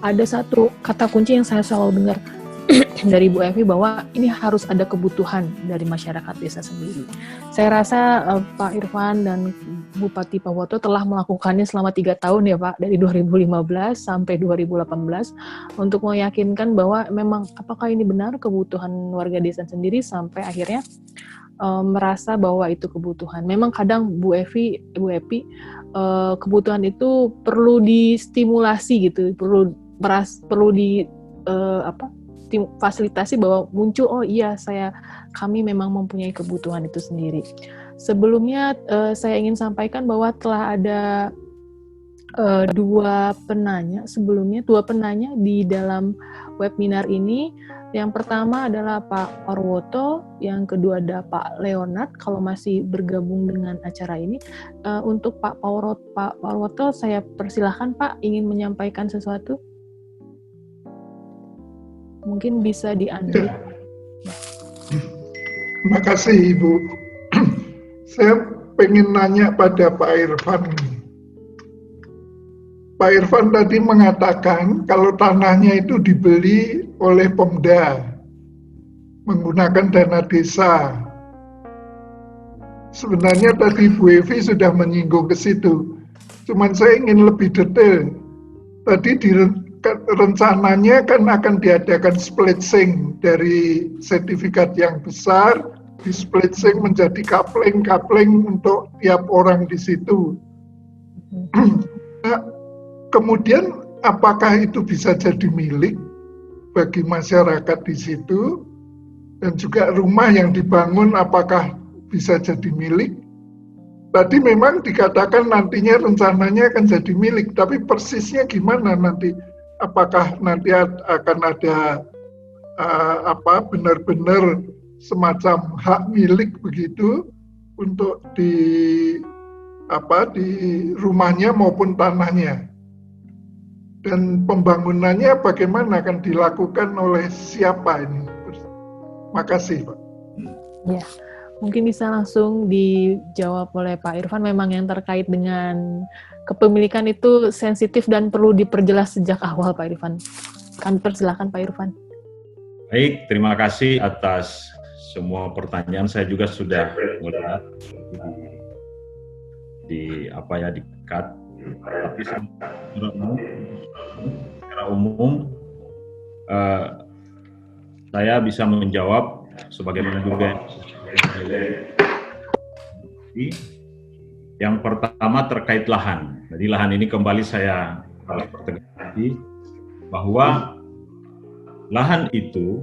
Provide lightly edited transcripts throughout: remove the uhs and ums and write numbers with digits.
ada satu kata kunci yang saya selalu dengar dari Bu Evi bahwa ini harus ada kebutuhan dari masyarakat desa sendiri. Saya rasa Pak Irfan dan Bupati Pawoto telah melakukannya selama 3 tahun ya Pak, dari 2015 sampai 2018 untuk meyakinkan bahwa memang apakah ini benar kebutuhan warga desa sendiri sampai akhirnya merasa bahwa itu kebutuhan. Memang kadang Bu Evi, kebutuhan itu perlu distimulasi gitu, perlu di fasilitasi bahwa muncul, oh iya kami memang mempunyai kebutuhan itu sendiri. Sebelumnya saya ingin sampaikan bahwa telah ada dua penanya di dalam webinar ini. Yang pertama adalah Pak Parwoto, yang kedua ada Pak Leonard kalau masih bergabung dengan acara ini. Untuk Pak Parwoto saya persilahkan Pak, ingin menyampaikan sesuatu. Mungkin bisa di-unmute. Terima kasih Ibu. Saya pengen nanya pada Pak Irfan. Pak Irfan tadi mengatakan kalau tanahnya itu dibeli oleh Pemda menggunakan dana desa. Sebenarnya tadi Bu Evi sudah menyinggung ke situ. Cuman saya ingin lebih detail. Tadi rencananya kan akan diadakan splitsing dari sertifikat yang besar, di splitsing menjadi kapling untuk tiap orang di situ. Nah, kemudian apakah itu bisa jadi milik bagi masyarakat di situ, dan juga rumah yang dibangun apakah bisa jadi milik? Tadi memang dikatakan nantinya rencananya akan jadi milik, tapi persisnya gimana nanti? Apakah nanti akan ada benar-benar semacam hak milik begitu untuk di rumahnya maupun tanahnya? Dan pembangunannya bagaimana akan dilakukan oleh siapa ini? Makasih Pak. Ya, mungkin bisa langsung dijawab oleh Pak Irfan. Memang yang terkait dengan kepemilikan itu sensitif dan perlu diperjelas sejak awal Pak Irfan. Kami persilakan Pak Irfan. Baik, terima kasih atas semua pertanyaan. Saya juga sudah melihat di cut. Tapi secara umum saya bisa menjawab sebagaimana juga yang pertama terkait lahan. Jadi lahan ini kembali saya harus pertegas lagi bahwa lahan itu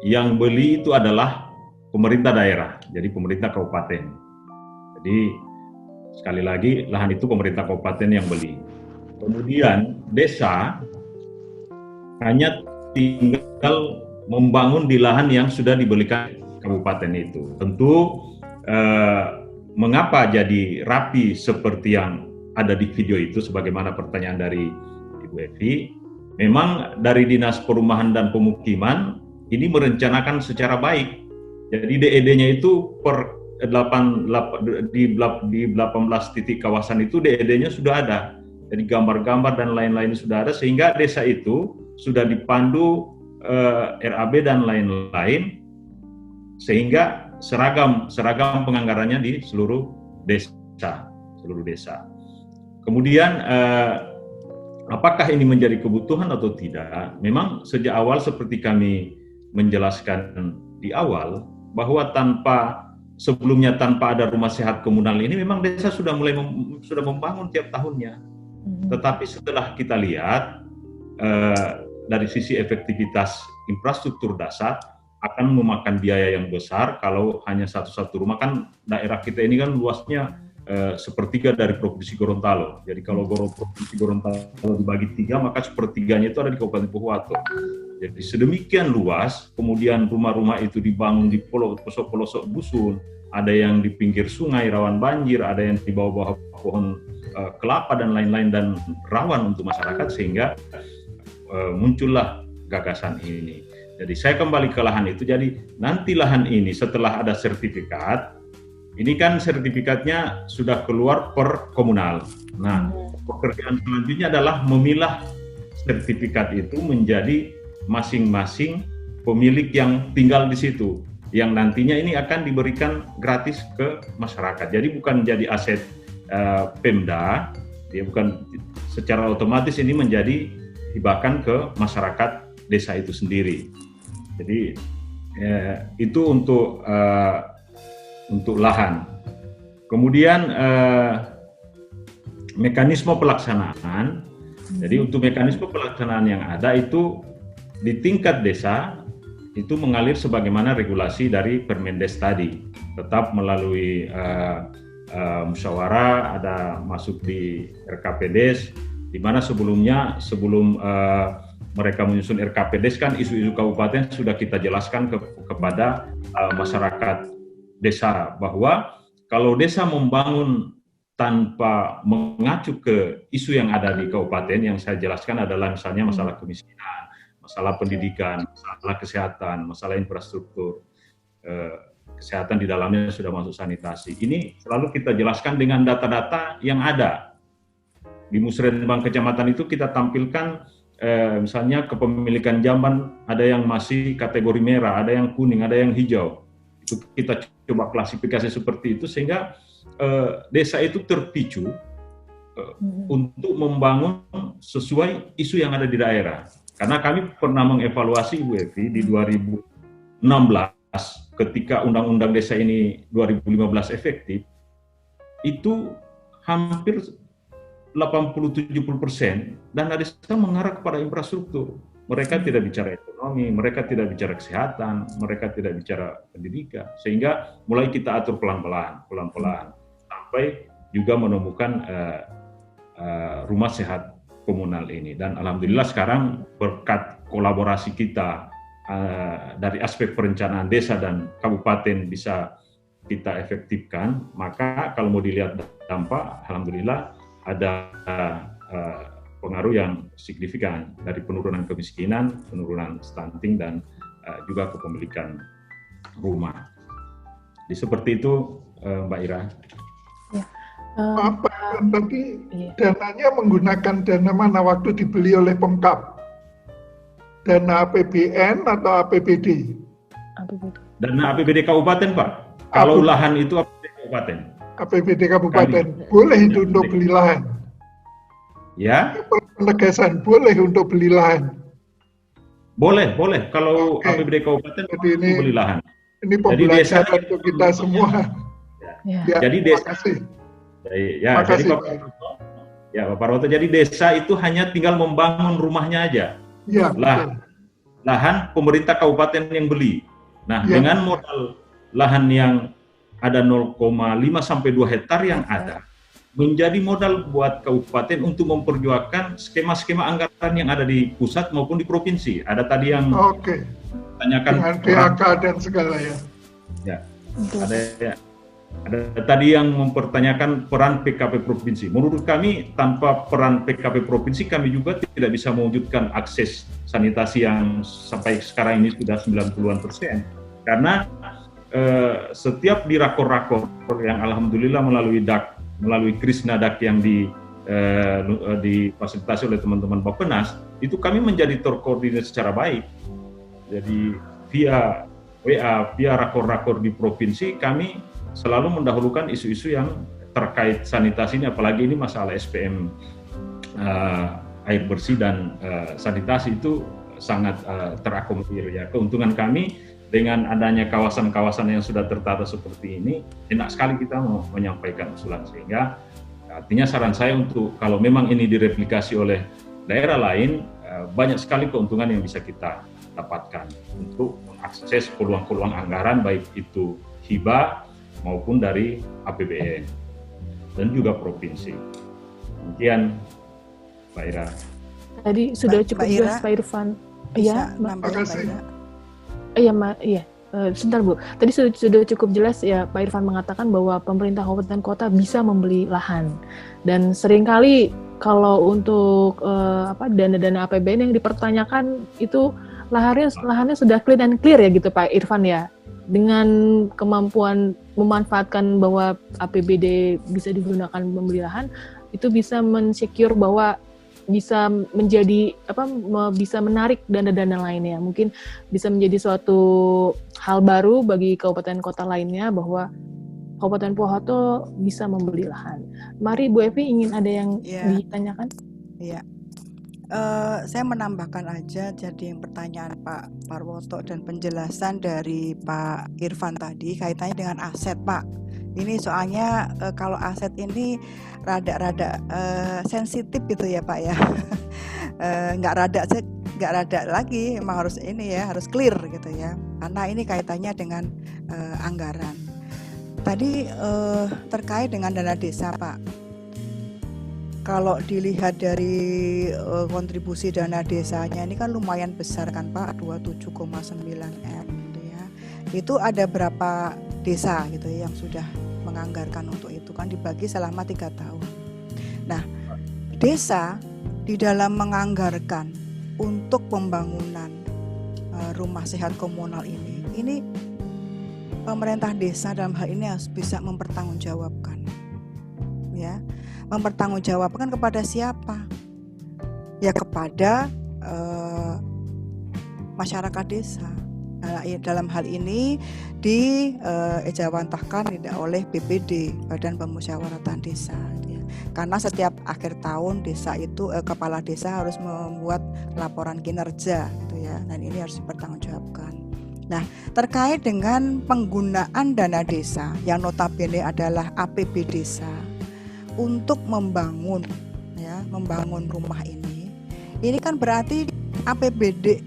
yang beli itu adalah pemerintah daerah, jadi pemerintah kabupaten. Jadi sekali lagi lahan itu pemerintah kabupaten yang beli. Kemudian desa hanya tinggal membangun di lahan yang sudah dibelikan kabupaten itu. Tentu mengapa jadi rapi seperti yang ada di video itu, sebagaimana pertanyaan dari Ibu Evi, memang dari Dinas Perumahan dan Pemukiman ini merencanakan secara baik. Jadi DED-nya itu di 18 titik kawasan itu DED-nya sudah ada. Jadi gambar-gambar dan lain-lain sudah ada, sehingga desa itu sudah dipandu RAB dan lain-lain, sehingga seragam penganggarannya di seluruh desa. Kemudian apakah ini menjadi kebutuhan atau tidak? Memang sejak awal seperti kami menjelaskan di awal bahwa sebelumnya tanpa ada rumah sehat komunal ini memang desa sudah sudah membangun tiap tahunnya. Tetapi setelah kita lihat dari sisi efektivitas infrastruktur dasar akan memakan biaya yang besar kalau hanya satu rumah. Kan daerah kita ini kan luasnya sepertiga dari Provinsi Gorontalo. Jadi kalau Provinsi Gorontalo dibagi 3, maka sepertiganya itu ada di Kabupaten Pohuwato. Jadi sedemikian luas, kemudian rumah-rumah itu dibangun di pelosok-pelosok dusun, ada yang di pinggir sungai rawan banjir, ada yang di bawah-bawah pohon kelapa dan lain-lain, dan rawan untuk masyarakat, sehingga muncullah gagasan ini. Jadi saya kembali ke lahan itu. Jadi nanti lahan ini setelah ada sertifikat, ini kan sertifikatnya sudah keluar per komunal. Nah, pekerjaan selanjutnya adalah memilah sertifikat itu menjadi masing-masing pemilik yang tinggal di situ, yang nantinya ini akan diberikan gratis ke masyarakat. Jadi bukan menjadi aset Pemda, dia bukan secara otomatis ini menjadi hibahkan ke masyarakat desa itu sendiri. Jadi itu untuk lahan. Kemudian mekanisme pelaksanaan. Jadi untuk mekanisme pelaksanaan yang ada itu di tingkat desa itu mengalir sebagaimana regulasi dari Permendes tadi, tetap melalui musyawarah, ada masuk di RKPDes, di mana sebelumnya sebelum mereka menyusun RKPDes kan isu-isu kabupaten sudah kita jelaskan kepada masyarakat desa bahwa kalau desa membangun tanpa mengacu ke isu yang ada di kabupaten, yang saya jelaskan adalah misalnya masalah kemiskinan, masalah pendidikan, masalah kesehatan, masalah infrastruktur, kesehatan di dalamnya sudah masuk sanitasi. Ini selalu kita jelaskan dengan data-data yang ada. Di Musrenbang Kecamatan itu kita tampilkan misalnya kepemilikan jamban, ada yang masih kategori merah, ada yang kuning, ada yang hijau. Itu kita coba klasifikasi seperti itu sehingga desa itu terpicu untuk membangun sesuai isu yang ada di daerah. Karena kami pernah mengevaluasi Bu Evi di 2016 ketika Undang-Undang Desa ini 2015 efektif, itu hampir 80-70% dana desa mengarah kepada infrastruktur. Mereka tidak bicara ekonomi, mereka tidak bicara kesehatan, mereka tidak bicara pendidikan. Sehingga mulai kita atur pelan-pelan, sampai juga menemukan rumah sehat komunal ini. Dan alhamdulillah sekarang berkat kolaborasi kita dari aspek perencanaan desa dan kabupaten bisa kita efektifkan, maka kalau mau dilihat dampak, alhamdulillah ada pengaruh yang signifikan dari penurunan kemiskinan, penurunan stunting, dan juga kepemilikan rumah. Jadi seperti itu, Mbak Ira. Ya. Pak, tadi dananya menggunakan dana mana waktu dibeli oleh Pemkab? Dana APBN atau APBD? Dana APBD Kabupaten, Pak. Kalau lahan itu APBD Kabupaten. APBD Kabupaten. Boleh itu untuk beli lahan? Ya. Penegasan boleh untuk beli lahan. Boleh. Kalau APBD Kabupaten ini, beli lahan. Ini pembelajaran untuk kita semua. Ya. Jadi desa. Jadi Pak Roto, jadi desa itu hanya tinggal membangun rumahnya aja. Ya. Lahan pemerintah kabupaten yang beli. Nah, dengan modal lahan yang ada 0,5 sampai 2 hektar yang ada, menjadi modal buat kabupaten untuk memperjuangkan skema-skema anggaran yang ada di pusat maupun di provinsi. Ada tadi yang tanyakan dengan PHK dan segala ya. Ada tadi yang mempertanyakan peran PKP provinsi. Menurut kami tanpa peran PKP provinsi kami juga tidak bisa mewujudkan akses sanitasi yang sampai sekarang ini sudah 90-an%. Karena setiap di rakor-rakor yang alhamdulillah melalui DAK, melalui Krisnadak yang difasilitasi oleh teman-teman Bappenas, itu kami menjadi terkoordinir secara baik. Jadi via WA, via rakor-rakor di provinsi, kami selalu mendahulukan isu-isu yang terkait sanitasi ini, apalagi ini masalah SPM air bersih dan sanitasi itu sangat terakomodir ya. Keuntungan kami dengan adanya kawasan-kawasan yang sudah tertata seperti ini, enak sekali kita mau menyampaikan usulan, sehingga artinya saran saya untuk kalau memang ini direplikasi oleh daerah lain, banyak sekali keuntungan yang bisa kita dapatkan untuk mengakses peluang-peluang anggaran baik itu hibah maupun dari APBN dan juga provinsi. Demikian, Pak Ira. Tadi sudah cukup jelas Pak Irfan. Iya, Terima kasih. Iya, sebentar Bu. Tadi sudah cukup jelas ya Pak Irfan mengatakan bahwa pemerintah kabupaten kota bisa membeli lahan. Dan seringkali kalau untuk dana-dana APBN yang dipertanyakan itu lahannya sudah clean and clear ya gitu Pak Irfan ya. Dengan kemampuan memanfaatkan bahwa APBD bisa digunakan membeli lahan, itu bisa men-secure bahwa bisa menjadi bisa menarik dana-dana lainnya. Mungkin bisa menjadi suatu hal baru bagi kabupaten kota lainnya bahwa Kabupaten Pohuwato bisa membeli lahan. Mari Bu Evi, ingin ada yang ditanyakan? Iya. Saya menambahkan aja jadi yang pertanyaan Pak Parwoto dan penjelasan dari Pak Irfan tadi kaitannya dengan aset, Pak. Ini soalnya kalau aset ini rada-rada sensitif gitu ya Pak ya. Nggak rada lagi, emang harus ini ya, harus clear gitu ya. Karena ini kaitannya dengan anggaran. Tadi terkait dengan dana desa Pak. Kalau dilihat dari kontribusi dana desanya ini kan lumayan besar kan Pak, 27,9 M gitu ya. Itu ada berapa desa gitu ya yang sudah menganggarkan untuk itu kan dibagi selama 3 tahun. Nah, desa di dalam menganggarkan untuk pembangunan rumah sehat komunal ini pemerintah desa dalam hal ini harus bisa mempertanggungjawabkan. Ya. Mempertanggungjawabkan kepada siapa? Ya kepada masyarakat desa. Nah, dalam hal ini diejawantahkan oleh BPD, Badan Pemusyawaratan Desa. Ya. Karena setiap akhir tahun desa itu kepala desa harus membuat laporan kinerja, gitu ya. Dan ini harus dipertanggungjawabkan. Nah, terkait dengan penggunaan dana desa yang notabene adalah APB desa untuk membangun rumah ini kan berarti APBD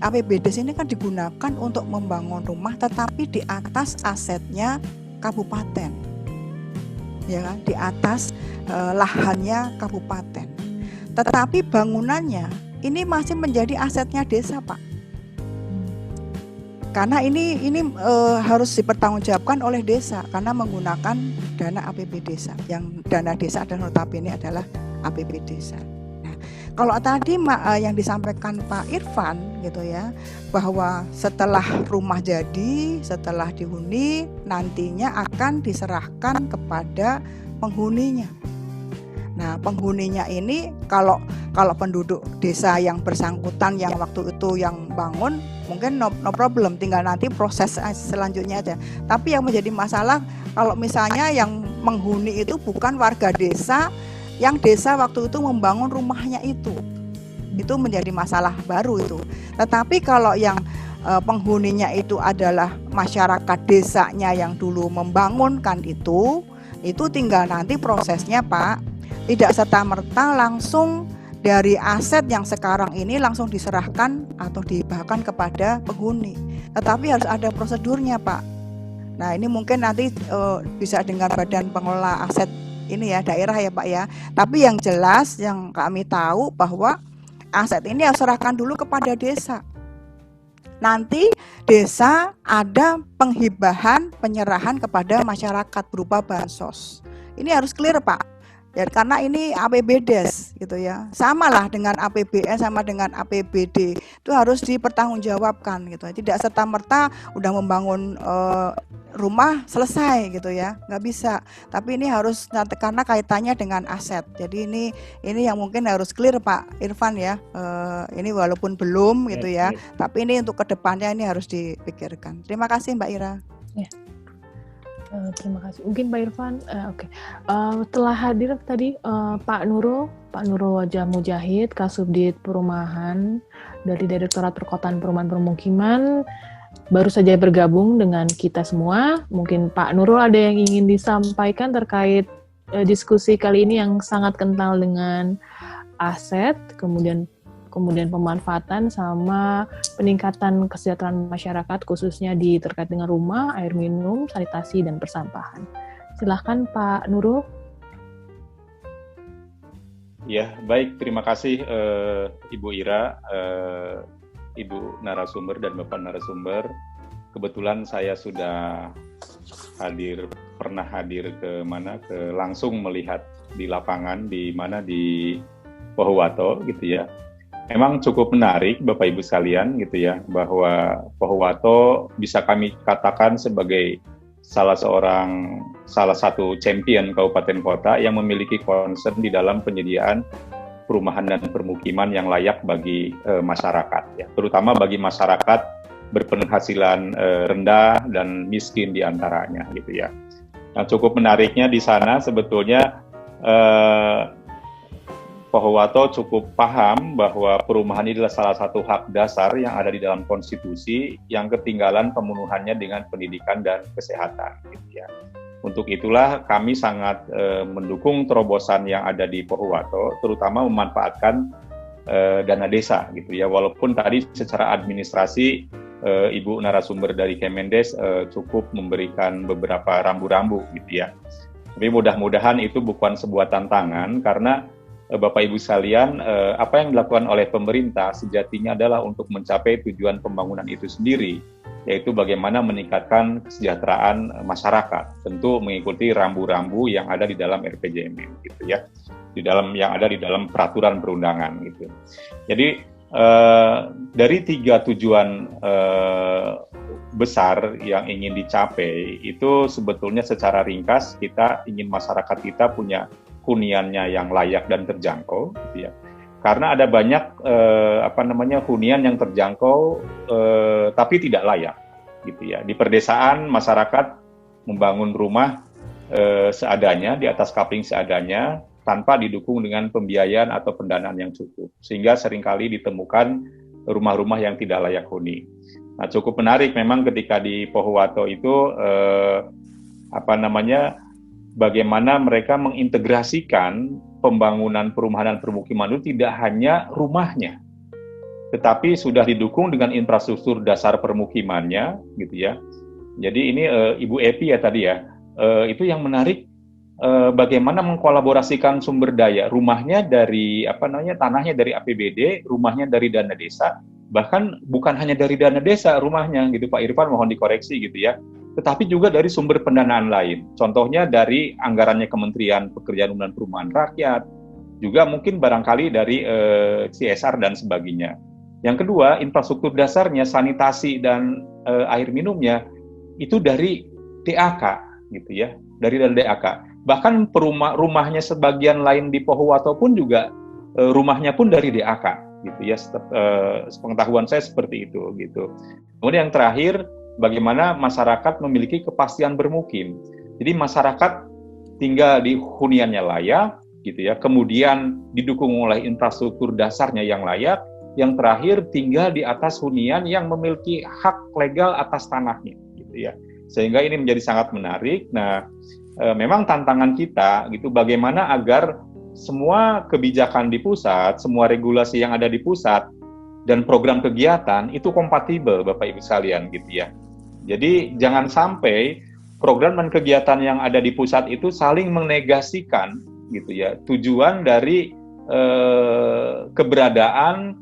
ini kan digunakan untuk membangun rumah tetapi di atas asetnya kabupaten, ya kan, di atas lahannya kabupaten. Tetapi bangunannya ini masih menjadi asetnya desa, Pak. Karena ini harus dipertanggungjawabkan oleh desa karena menggunakan dana APB desa. Yang dana desa adalah notabene adalah APB desa. Nah, kalau tadi yang disampaikan Pak Irfan gitu ya, bahwa setelah rumah jadi, setelah dihuni, nantinya akan diserahkan kepada penghuninya. Nah, penghuninya ini kalau penduduk desa yang bersangkutan yang waktu itu yang bangun mungkin no problem, tinggal nanti proses selanjutnya aja. Tapi yang menjadi masalah kalau misalnya yang menghuni itu bukan warga desa yang desa waktu itu membangun rumahnya itu menjadi masalah baru itu. Tetapi kalau yang penghuninya itu adalah masyarakat desanya yang dulu membangunkan itu tinggal nanti prosesnya Pak, tidak serta-merta langsung dari aset yang sekarang ini langsung diserahkan atau dihibahkan kepada penghuni. Tetapi harus ada prosedurnya Pak. Nah ini mungkin nanti bisa dengan Badan Pengelola Aset ini ya, daerah ya Pak ya. Tapi yang jelas yang kami tahu bahwa aset ini harus serahkan dulu kepada desa. Nanti desa ada penghibahan, penyerahan kepada masyarakat berupa bansos. Ini harus clear Pak. Ya, karena ini APBDes gitu ya, sama lah dengan APBN sama dengan APBD itu harus dipertanggungjawabkan gitu. Tidak serta merta udah membangun rumah selesai gitu ya, nggak bisa. Tapi ini harus karena kaitannya dengan aset. Jadi ini yang mungkin harus clear Pak Irfan ya. Ini walaupun belum gitu ya, tapi ini untuk kedepannya ini harus dipikirkan. Terima kasih Mbak Ira. Ya. Terima kasih. Mungkin Pak Irfan, oke. Telah hadir tadi Pak Nurul Wajah Mujahid, Kasubdit Perumahan dari Direktorat Perkotaan Perumahan Permukiman, baru saja bergabung dengan kita semua. Mungkin Pak Nurul ada yang ingin disampaikan terkait diskusi kali ini yang sangat kental dengan aset, kemudian pemanfaatan sama peningkatan kesejahteraan masyarakat khususnya terkait dengan rumah, air minum, sanitasi, dan persampahan. Silahkan Pak Nurul. Ya, baik. Terima kasih Ibu Ira, Ibu narasumber dan Bapak narasumber. Kebetulan saya sudah pernah hadir langsung melihat di lapangan di Pohuwato gitu ya. Memang cukup menarik Bapak Ibu sekalian gitu ya, bahwa Pohuwato bisa kami katakan sebagai salah satu champion kabupaten kota yang memiliki concern di dalam penyediaan perumahan dan permukiman yang layak bagi masyarakat, ya, terutama bagi masyarakat berpenghasilan rendah dan miskin di antaranya, gitu ya. Nah, cukup menariknya di sana sebetulnya Pohuwato cukup paham bahwa perumahan ini adalah salah satu hak dasar yang ada di dalam konstitusi yang ketinggalan pemenuhannya dengan pendidikan dan kesehatan, gitu ya. Untuk itulah kami sangat mendukung terobosan yang ada di Pohuwato, terutama memanfaatkan dana desa, gitu ya. Walaupun tadi secara administrasi Ibu narasumber dari Kemendes cukup memberikan beberapa rambu-rambu, gitu ya. Tapi mudah-mudahan itu bukan sebuah tantangan, karena Bapak Ibu sekalian, apa yang dilakukan oleh pemerintah sejatinya adalah untuk mencapai tujuan pembangunan itu sendiri, yaitu bagaimana meningkatkan kesejahteraan masyarakat, tentu mengikuti rambu-rambu yang ada di dalam RPJMN, gitu ya, yang ada di dalam peraturan perundangan, gitu. Jadi dari 3 tujuan besar yang ingin dicapai itu sebetulnya secara ringkas kita ingin masyarakat kita punya huniannya yang layak dan terjangkau, gitu ya. Karena ada banyak hunian yang terjangkau tapi tidak layak, gitu ya. Di perdesaan masyarakat membangun rumah seadanya di atas kapling seadanya tanpa didukung dengan pembiayaan atau pendanaan yang cukup, sehingga seringkali ditemukan rumah-rumah yang tidak layak huni. Nah, cukup menarik memang ketika di Pohuwato itu bagaimana mereka mengintegrasikan pembangunan perumahan dan permukiman itu tidak hanya rumahnya, tetapi sudah didukung dengan infrastruktur dasar permukimannya, gitu ya. Jadi ini Ibu Epi ya tadi ya, itu yang menarik, bagaimana mengkolaborasikan sumber daya, rumahnya dari tanahnya dari APBD, rumahnya dari dana desa, bahkan bukan hanya dari dana desa rumahnya, gitu Pak Irfan, mohon dikoreksi, gitu ya. Tetapi juga dari sumber pendanaan lain. Contohnya dari anggarannya Kementerian Pekerjaan Umum dan Perumahan Rakyat, juga mungkin barangkali dari CSR dan sebagainya. Yang kedua, infrastruktur dasarnya, sanitasi dan air minumnya, itu dari DAK, gitu ya, dari DAK. Bahkan rumahnya sebagian lain di Pohuwato pun juga rumahnya pun dari DAK, gitu ya. Sepengetahuan saya seperti itu, gitu. Kemudian yang terakhir, bagaimana masyarakat memiliki kepastian bermukim. Jadi masyarakat tinggal di huniannya layak, gitu ya. Kemudian didukung oleh infrastruktur dasarnya yang layak. Yang terakhir tinggal di atas hunian yang memiliki hak legal atas tanahnya, gitu ya. Sehingga ini menjadi sangat menarik. Nah, memang tantangan kita, gitu, bagaimana agar semua kebijakan di pusat, semua regulasi yang ada di pusat dan program kegiatan itu kompatibel, Bapak Ibu sekalian, gitu ya. Jadi jangan sampai program dan kegiatan yang ada di pusat itu saling menegasikan, gitu ya, tujuan dari keberadaan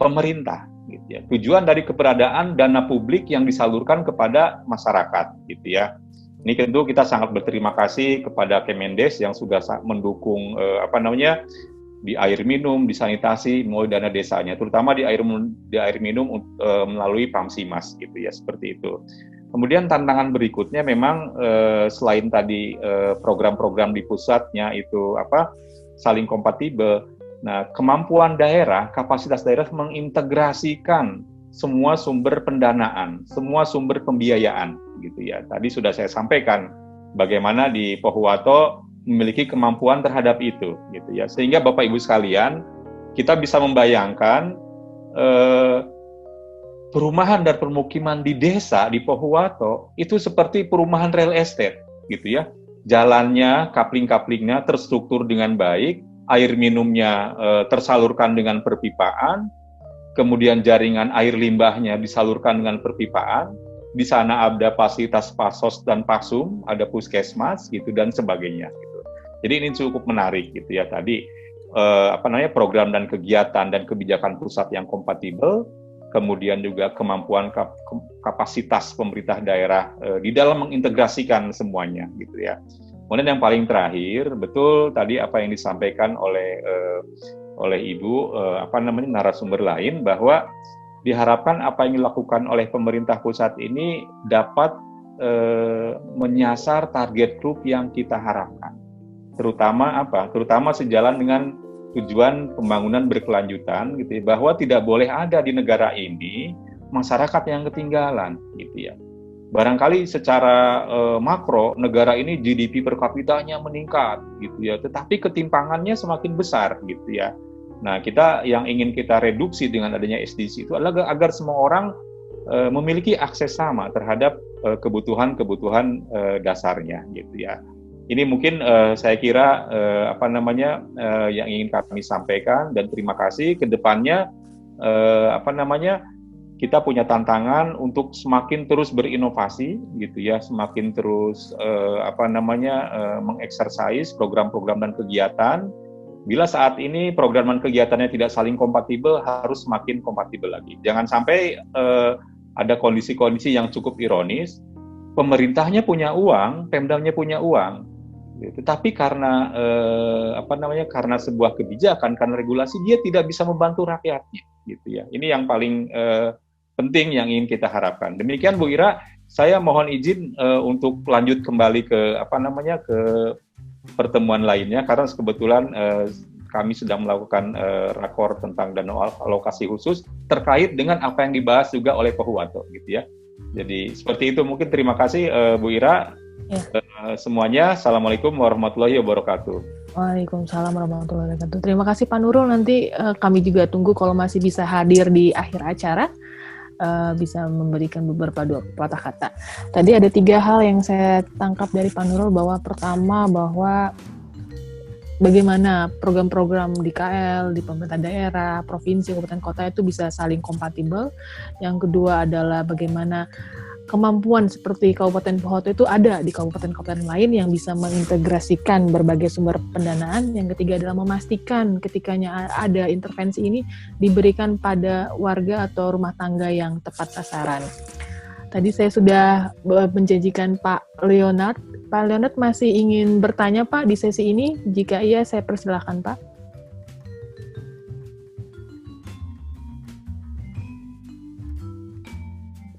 pemerintah, gitu ya. Tujuan dari keberadaan dana publik yang disalurkan kepada masyarakat, gitu ya. Ini tentu kita sangat berterima kasih kepada Kemendes yang sudah mendukung di air minum, di sanitasi, mulai dana desanya, terutama di air minum melalui Pamsimas, gitu ya, seperti itu. Kemudian tantangan berikutnya memang selain tadi program-program di pusatnya itu saling kompatibel. Nah, kemampuan daerah, kapasitas daerah mengintegrasikan semua sumber pendanaan, semua sumber pembiayaan, gitu ya. Tadi sudah saya sampaikan bagaimana di Pohuwato memiliki kemampuan terhadap itu, gitu ya. Sehingga Bapak Ibu sekalian, kita bisa membayangkan perumahan dan permukiman di desa di Pohuwato itu seperti perumahan real estate, gitu ya. Jalannya, kapling-kaplingnya terstruktur dengan baik, air minumnya tersalurkan dengan perpipaan, kemudian jaringan air limbahnya disalurkan dengan perpipaan. Di sana ada fasilitas pasos dan pasum, ada puskesmas, gitu, dan sebagainya, gitu. Jadi ini cukup menarik, gitu ya, tadi program dan kegiatan dan kebijakan pusat yang kompatibel, kemudian juga kemampuan kapasitas pemerintah daerah di dalam mengintegrasikan semuanya, gitu ya. Kemudian yang paling terakhir, betul tadi apa yang disampaikan oleh Ibu narasumber lain, bahwa diharapkan apa yang dilakukan oleh pemerintah pusat ini dapat menyasar target grup yang kita harapkan. Terutama sejalan dengan tujuan pembangunan berkelanjutan gitu ya, bahwa tidak boleh ada di negara ini masyarakat yang ketinggalan gitu ya. Barangkali secara makro negara ini GDP per kapitanya meningkat gitu ya, tetapi ketimpangannya semakin besar gitu ya. Nah, kita yang ingin kita reduksi dengan adanya SDGs itu adalah agar semua orang memiliki akses sama terhadap kebutuhan-kebutuhan dasarnya gitu ya. Ini mungkin saya kira yang ingin kami sampaikan, dan terima kasih. Ke depannya kita punya tantangan untuk semakin terus berinovasi gitu ya, semakin terus mengeksersis program-program dan kegiatan. Bila saat ini program dan kegiatannya tidak saling kompatibel, harus semakin kompatibel lagi. Jangan sampai ada kondisi-kondisi yang cukup ironis, pemerintahnya punya uang, Pemdanya punya uang, tetapi karena karena sebuah kebijakan, karena regulasi, dia tidak bisa membantu rakyatnya gitu ya. Ini yang paling penting yang ingin kita harapkan. Demikian Bu Ira, saya mohon izin untuk lanjut kembali ke ke pertemuan lainnya, karena kebetulan kami sedang melakukan rakor tentang dana alokasi khusus terkait dengan apa yang dibahas juga oleh Pak Huwanto gitu ya. Jadi seperti itu, mungkin terima kasih Bu Ira. Ya. Semuanya, Assalamualaikum warahmatullahi wabarakatuh. Waalaikumsalam warahmatullahi wabarakatuh. Terima kasih Pak Nurul. Nanti kami juga tunggu kalau masih bisa hadir di akhir acara, bisa memberikan beberapa patah kata. Tadi ada 3 hal yang saya tangkap dari Pak Nurul, bahwa pertama, bahwa bagaimana program-program di KL, di pemerintah daerah, provinsi, kabupaten kota itu bisa saling kompatibel. Yang kedua adalah bagaimana kemampuan seperti Kabupaten Pohoto itu ada di kabupaten-kabupaten lain yang bisa mengintegrasikan berbagai sumber pendanaan. Yang ketiga adalah memastikan ketikanya ada intervensi ini diberikan pada warga atau rumah tangga yang tepat sasaran. Tadi saya sudah menjanjikan Pak Leonard. Pak Leonard masih ingin bertanya Pak di sesi ini? Jika iya, saya persilahkan Pak.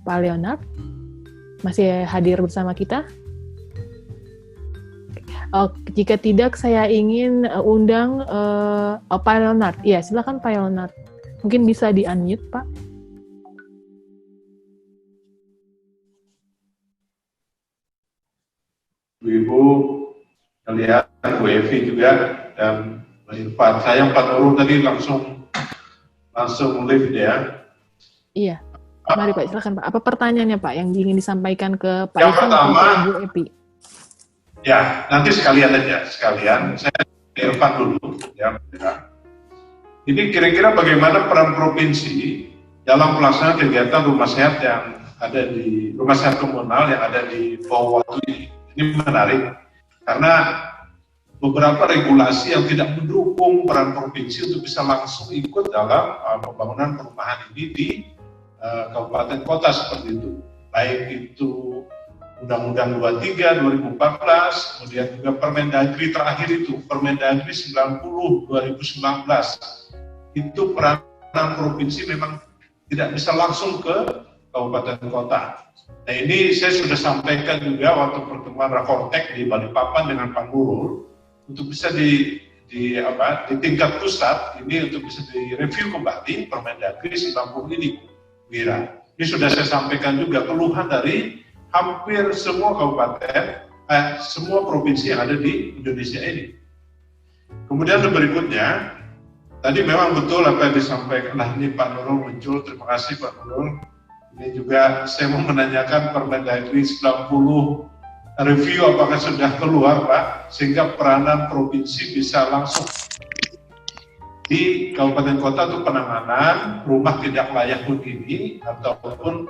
Pak Leonard masih hadir bersama kita? Jika tidak, saya ingin undang Pak Leonard. Iya, silakan Pak Leonard. Mungkin bisa di-unmute, Pak. Ibu kalian, Bu Evi juga, dan Pak Irfan. Saya Pak Nurul tadi langsung live ya. Iya. Mari Pak, silakan Pak. Apa pertanyaannya Pak yang ingin disampaikan ke Pak Irfan atau Bu Evi? Ya, nanti sekalian aja, Saya Irfan dulu ya. Ini kira-kira bagaimana peran provinsi dalam pelaksanaan kegiatan rumah sehat yang ada di rumah sehat komunal yang ada di Pohuwato ini. Ini menarik karena beberapa regulasi yang tidak mendukung peran provinsi untuk bisa langsung ikut dalam pembangunan perumahan ini di kabupaten kota seperti itu. Baik itu Undang-Undang 23 2014, kemudian juga Permendagri terakhir itu, Permendagri 90 2019. Itu peranan provinsi memang tidak bisa langsung ke kabupaten kota. Nah, ini saya sudah sampaikan juga waktu pertemuan Rakortek di Balikpapan dengan Pak Nurul, untuk bisa di tingkat pusat ini untuk bisa direview kembali Permendagri 90 ini, Wira. Ini sudah saya sampaikan juga keluhan dari hampir semua kabupaten, semua provinsi yang ada di Indonesia ini. Kemudian berikutnya, tadi memang betul apa yang disampaikan. Nah, ini Pak Nurul muncul, terima kasih Pak Nurul. Ini juga saya mau menanyakan Permendagri 90 review apakah sudah keluar Pak, sehingga peranan provinsi bisa langsung di kabupaten kota untuk penanganan rumah tidak layak huni ataupun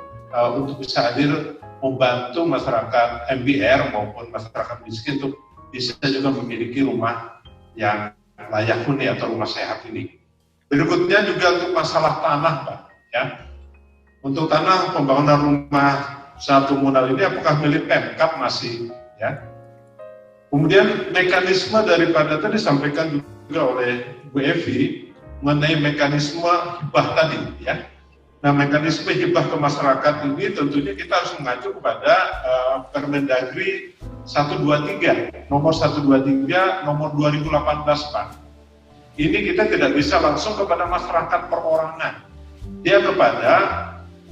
untuk bisa hadir membantu masyarakat MBR maupun masyarakat miskin untuk bisa juga memiliki rumah yang layak huni atau rumah sehat ini. Berikutnya juga untuk masalah tanah Pak, ya. Untuk tanah pembangunan rumah sehat komunal ini apakah milik Pemkab masih, ya. Kemudian mekanisme daripada tadi disampaikan juga oleh Bu Evi mengenai mekanisme hibah tadi, ya. Nah, mekanisme hibah ke masyarakat ini tentunya kita harus mengacu kepada Permendagri 123, nomor 123, nomor 2018 Pak. ini kita tidak bisa langsung kepada masyarakat perorangan. Dia kepada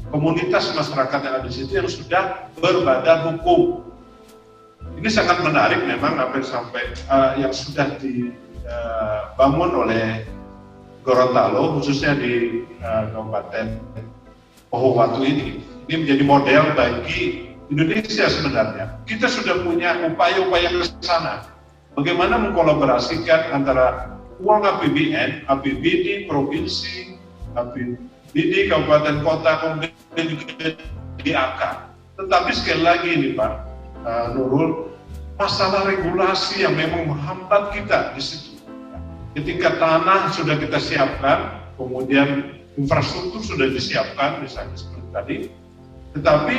komunitas masyarakat yang ada di situ yang sudah berbadan hukum. Ini sangat menarik memang hampir sampai yang sudah dibangun oleh Gorontalo, khususnya di Kabupaten Pohuwatu ini. Ini menjadi model bagi Indonesia sebenarnya. Kita sudah punya upaya-upaya ke sana. Bagaimana mengkolaborasikan antara uang APBN, APBD provinsi, APBD kabupaten kota, kemudian juga DAK. Tetapi sekali lagi ini Pak Nurul, masalah regulasi yang memang menghambat kita di situ. Ketika tanah sudah kita siapkan, kemudian infrastruktur sudah disiapkan, misalnya seperti tadi, tetapi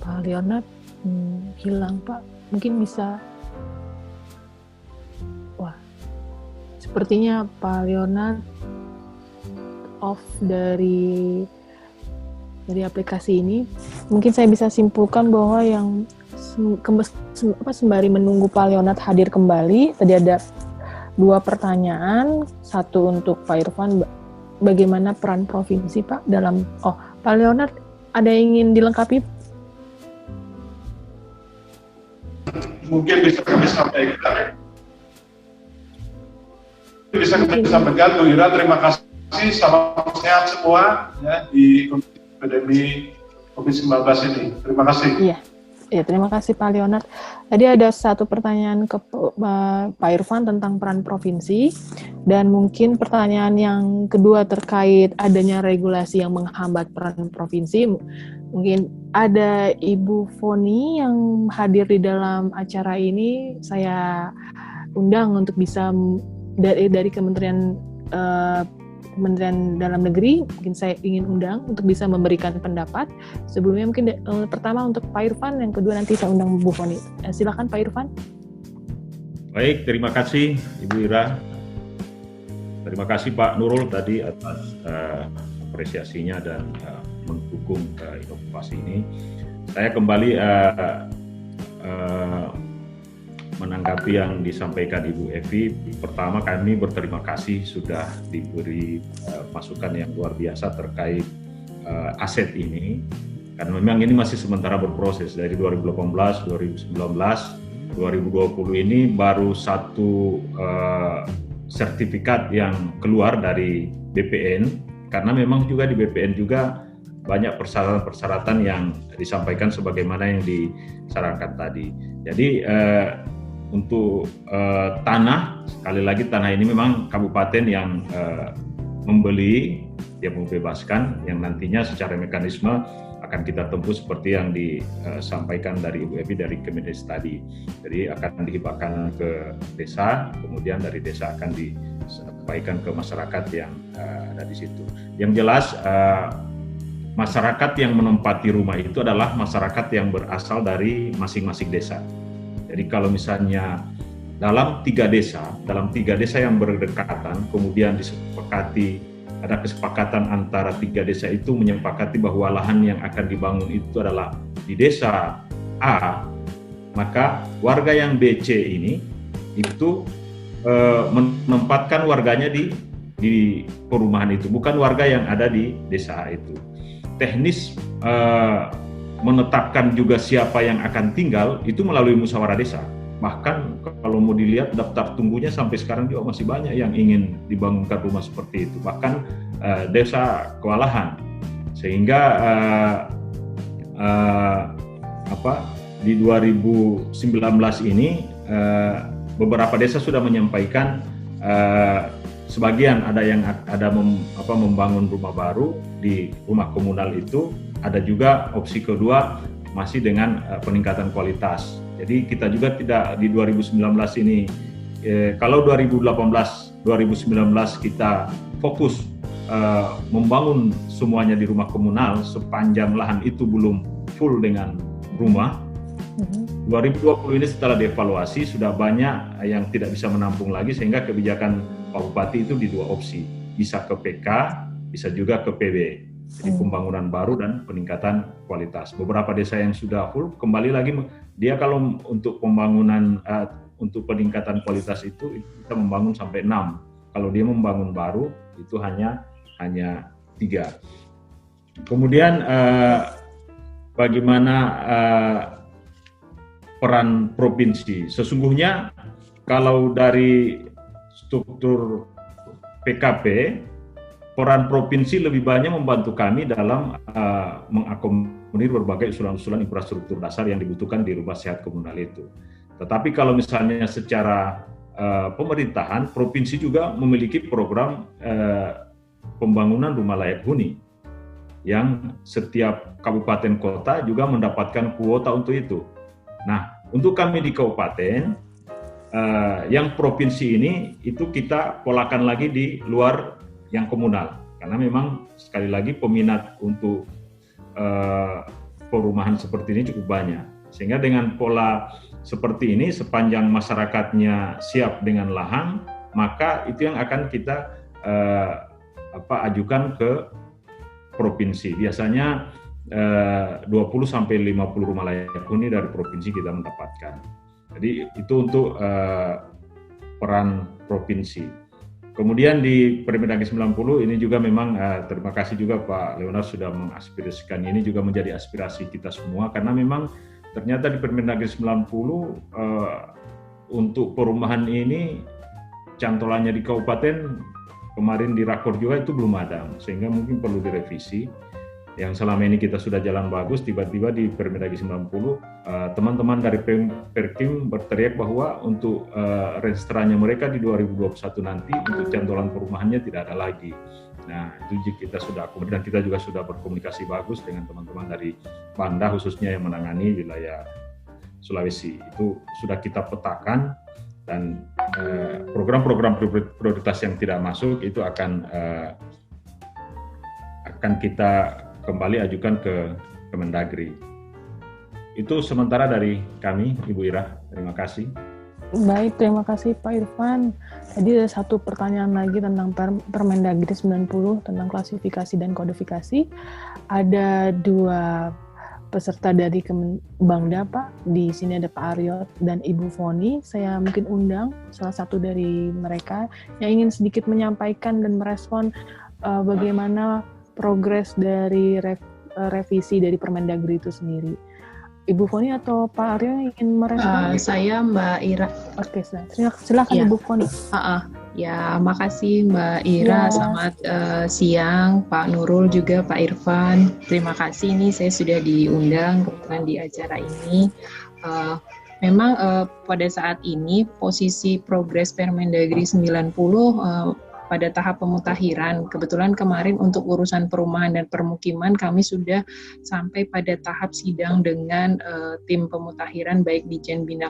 Pak Leonard hilang Pak, mungkin bisa. Wah, sepertinya Pak Leonard off dari aplikasi ini. Mungkin saya bisa simpulkan bahwa yang sembari menunggu Pak Leonard hadir kembali, tadi ada 2 pertanyaan, satu untuk Pak Irfan, bagaimana peran provinsi Pak dalam, Pak Leonard ada yang ingin dilengkapi? Mungkin bisa kami sampaikan. Bu Ira, terima kasih, salam sehat semua ya di pandemi COVID-19 ini. Terima kasih. Iya, terima kasih Pak Leonard. Tadi ada satu pertanyaan ke Pak Irfan tentang peran provinsi, dan mungkin pertanyaan yang kedua terkait adanya regulasi yang menghambat peran provinsi. Mungkin ada Ibu Foni yang hadir di dalam acara ini, saya undang untuk bisa dari Kementerian Dalam Negeri, mungkin saya ingin undang untuk bisa memberikan pendapat. Sebelumnya mungkin pertama untuk Pak Irfan, yang kedua nanti saya undang Bu Foni. Silakan Pak Irfan. Baik, terima kasih Ibu Ira. Terima kasih Pak Nurul tadi atas apresiasinya dan mendukung inovasi ini. Saya kembali menanggapi yang disampaikan Ibu Evi. Pertama, kami berterima kasih sudah diberi masukan yang luar biasa terkait aset ini, karena memang ini masih sementara berproses dari 2018, 2019, 2020 ini baru satu sertifikat yang keluar dari BPN, karena memang juga di BPN juga banyak persyaratan-persyaratan yang disampaikan sebagaimana yang disarankan tadi. Jadi untuk tanah, sekali lagi tanah ini memang kabupaten yang membeli, yang membebaskan, yang nantinya secara mekanisme akan kita tempuh seperti yang disampaikan dari Ibu Evi dari Kemendes tadi. Jadi akan dihibahkan ke desa, kemudian dari desa akan disampaikan ke masyarakat yang ada di situ. Yang jelas masyarakat yang menempati rumah itu adalah masyarakat yang berasal dari masing-masing desa. Jadi kalau misalnya dalam tiga desa yang berdekatan, kemudian ada kesepakatan antara tiga desa itu menyepakati bahwa lahan yang akan dibangun itu adalah di desa A, maka warga yang BC ini itu menempatkan warganya di perumahan itu, bukan warga yang ada di desa A itu. Teknis menetapkan juga siapa yang akan tinggal itu melalui musyawarah desa. Bahkan kalau mau dilihat daftar tunggunya sampai sekarang juga masih banyak yang ingin dibangunkan rumah seperti itu. Bahkan desa kewalahan. Sehingga di 2019 ini beberapa desa sudah menyampaikan sebagian ada membangun rumah baru di rumah komunal itu, ada juga opsi kedua masih dengan peningkatan kualitas. Jadi kita juga tidak di 2019 ini, kalau 2018, 2019 kita fokus membangun semuanya di rumah komunal sepanjang lahan itu belum full dengan rumah. 2020 ini setelah dievaluasi sudah banyak yang tidak bisa menampung lagi, sehingga kebijakan Pak Bupati itu di dua opsi, bisa ke PK, bisa juga ke PB. Jadi pembangunan baru dan peningkatan kualitas. Beberapa desa yang sudah full, kembali lagi dia kalau untuk pembangunan untuk peningkatan kualitas itu kita membangun sampai 6. Kalau dia membangun baru itu hanya 3. Kemudian bagaimana peran provinsi? Sesungguhnya kalau dari struktur PKP, peran provinsi lebih banyak membantu kami dalam mengakomodir berbagai usulan-usulan infrastruktur dasar yang dibutuhkan di rumah sehat komunal itu. Tetapi kalau misalnya secara pemerintahan, provinsi juga memiliki program pembangunan rumah layak huni yang setiap kabupaten kota juga mendapatkan kuota untuk itu. Nah, untuk kami di kabupaten, yang provinsi ini itu kita polakan lagi di luar yang komunal, karena memang sekali lagi peminat untuk perumahan seperti ini cukup banyak, sehingga dengan pola seperti ini sepanjang masyarakatnya siap dengan lahan, maka itu yang akan kita ajukan ke provinsi. Biasanya 20 sampai 50 rumah layak huni dari provinsi kita mendapatkan. Jadi itu untuk peran provinsi. Kemudian di Permendagri 90 ini juga memang terima kasih juga Pak Leonard sudah mengaspirasikan ini, juga menjadi aspirasi kita semua, karena memang ternyata di Permendagri 90 untuk perumahan ini cantolannya di kabupaten kemarin di rakor juga itu belum ada, sehingga mungkin perlu direvisi. Yang selama ini kita sudah jalan bagus, tiba-tiba di Permendagri 90 teman-teman dari Perkim berteriak bahwa untuk registranya mereka di 2021 nanti untuk cantolan perumahannya tidak ada lagi. Nah, itu kita sudah, kemudian kita juga sudah berkomunikasi bagus dengan teman-teman dari Banda khususnya yang menangani wilayah Sulawesi. Itu sudah kita petakan, dan program-program prioritas yang tidak masuk itu akan kita kembali ajukan ke Kemendagri. Itu sementara dari kami, Ibu Ira. Terima kasih. Baik, terima kasih Pak Irfan. Tadi ada satu pertanyaan lagi tentang Permendagri 90 tentang klasifikasi dan kodifikasi. Ada 2 peserta dari Bangda, Pak. Di sini ada Pak Aryo dan Ibu Foni. Saya mungkin undang salah satu dari mereka yang ingin sedikit menyampaikan dan merespon bagaimana progres dari revisi dari Permendagri itu sendiri. Ibu Foni atau Pak Aryo yang ingin merespon? Saya Mbak Ira. Oke, silakan ya. Ibu Foni. Ya, makasih Mbak Ira. Ya. Selamat siang Pak Nurul juga Pak Irfan. Terima kasih ini saya sudah diundang kebetulan di acara ini. Memang pada saat ini posisi progres Permendagri 90 pada tahap pemutahiran. Kebetulan kemarin untuk urusan perumahan dan permukiman kami sudah sampai pada tahap sidang dengan tim pemutahiran baik di Dijen Bina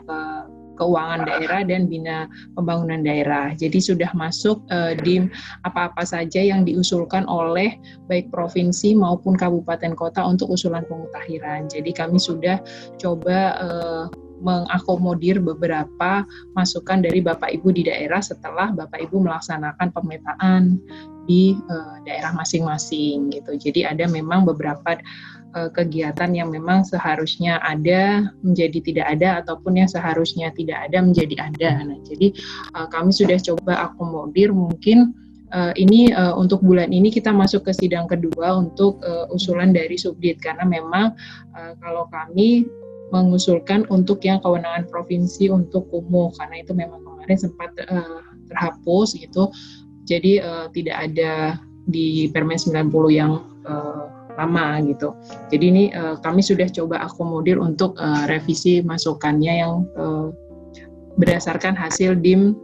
Keuangan Daerah dan Bina Pembangunan Daerah. Jadi sudah masuk di apa-apa saja yang diusulkan oleh baik provinsi maupun kabupaten kota untuk usulan pemutahiran. Jadi kami sudah coba mengakomodir beberapa masukan dari Bapak Ibu di daerah setelah Bapak Ibu melaksanakan pemetaan di daerah masing-masing gitu. Jadi ada memang beberapa kegiatan yang memang seharusnya ada menjadi tidak ada, ataupun yang seharusnya tidak ada menjadi ada. Nah, jadi kami sudah coba akomodir mungkin ini untuk bulan ini kita masuk ke sidang kedua untuk usulan dari Subdit, karena memang kalau kami mengusulkan untuk yang kewenangan provinsi untuk kumuh, karena itu memang kemarin sempat terhapus gitu. Jadi tidak ada di Permen 90 yang lama gitu. Jadi ini kami sudah coba akomodir untuk revisi masukannya yang berdasarkan hasil DIM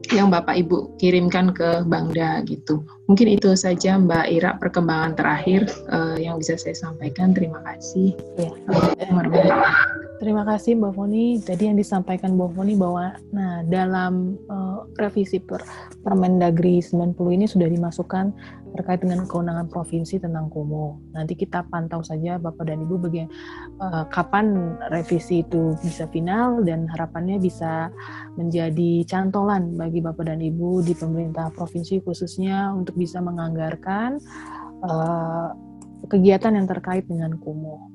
yang Bapak Ibu kirimkan ke Bangda gitu. Mungkin itu saja Mbak Ira perkembangan terakhir yang bisa saya sampaikan. Terima kasih. Ya. Terima kasih Mbak Foni. Tadi yang disampaikan Mbak Foni bahwa dalam revisi Permendagri 90 ini sudah dimasukkan terkait dengan kewenangan provinsi tentang kumuh. Nanti kita pantau saja Bapak dan Ibu kapan revisi itu bisa final, dan harapannya bisa menjadi cantolan bagi Bapak dan Ibu di pemerintah provinsi khususnya untuk bisa menganggarkan kegiatan yang terkait dengan kumuh.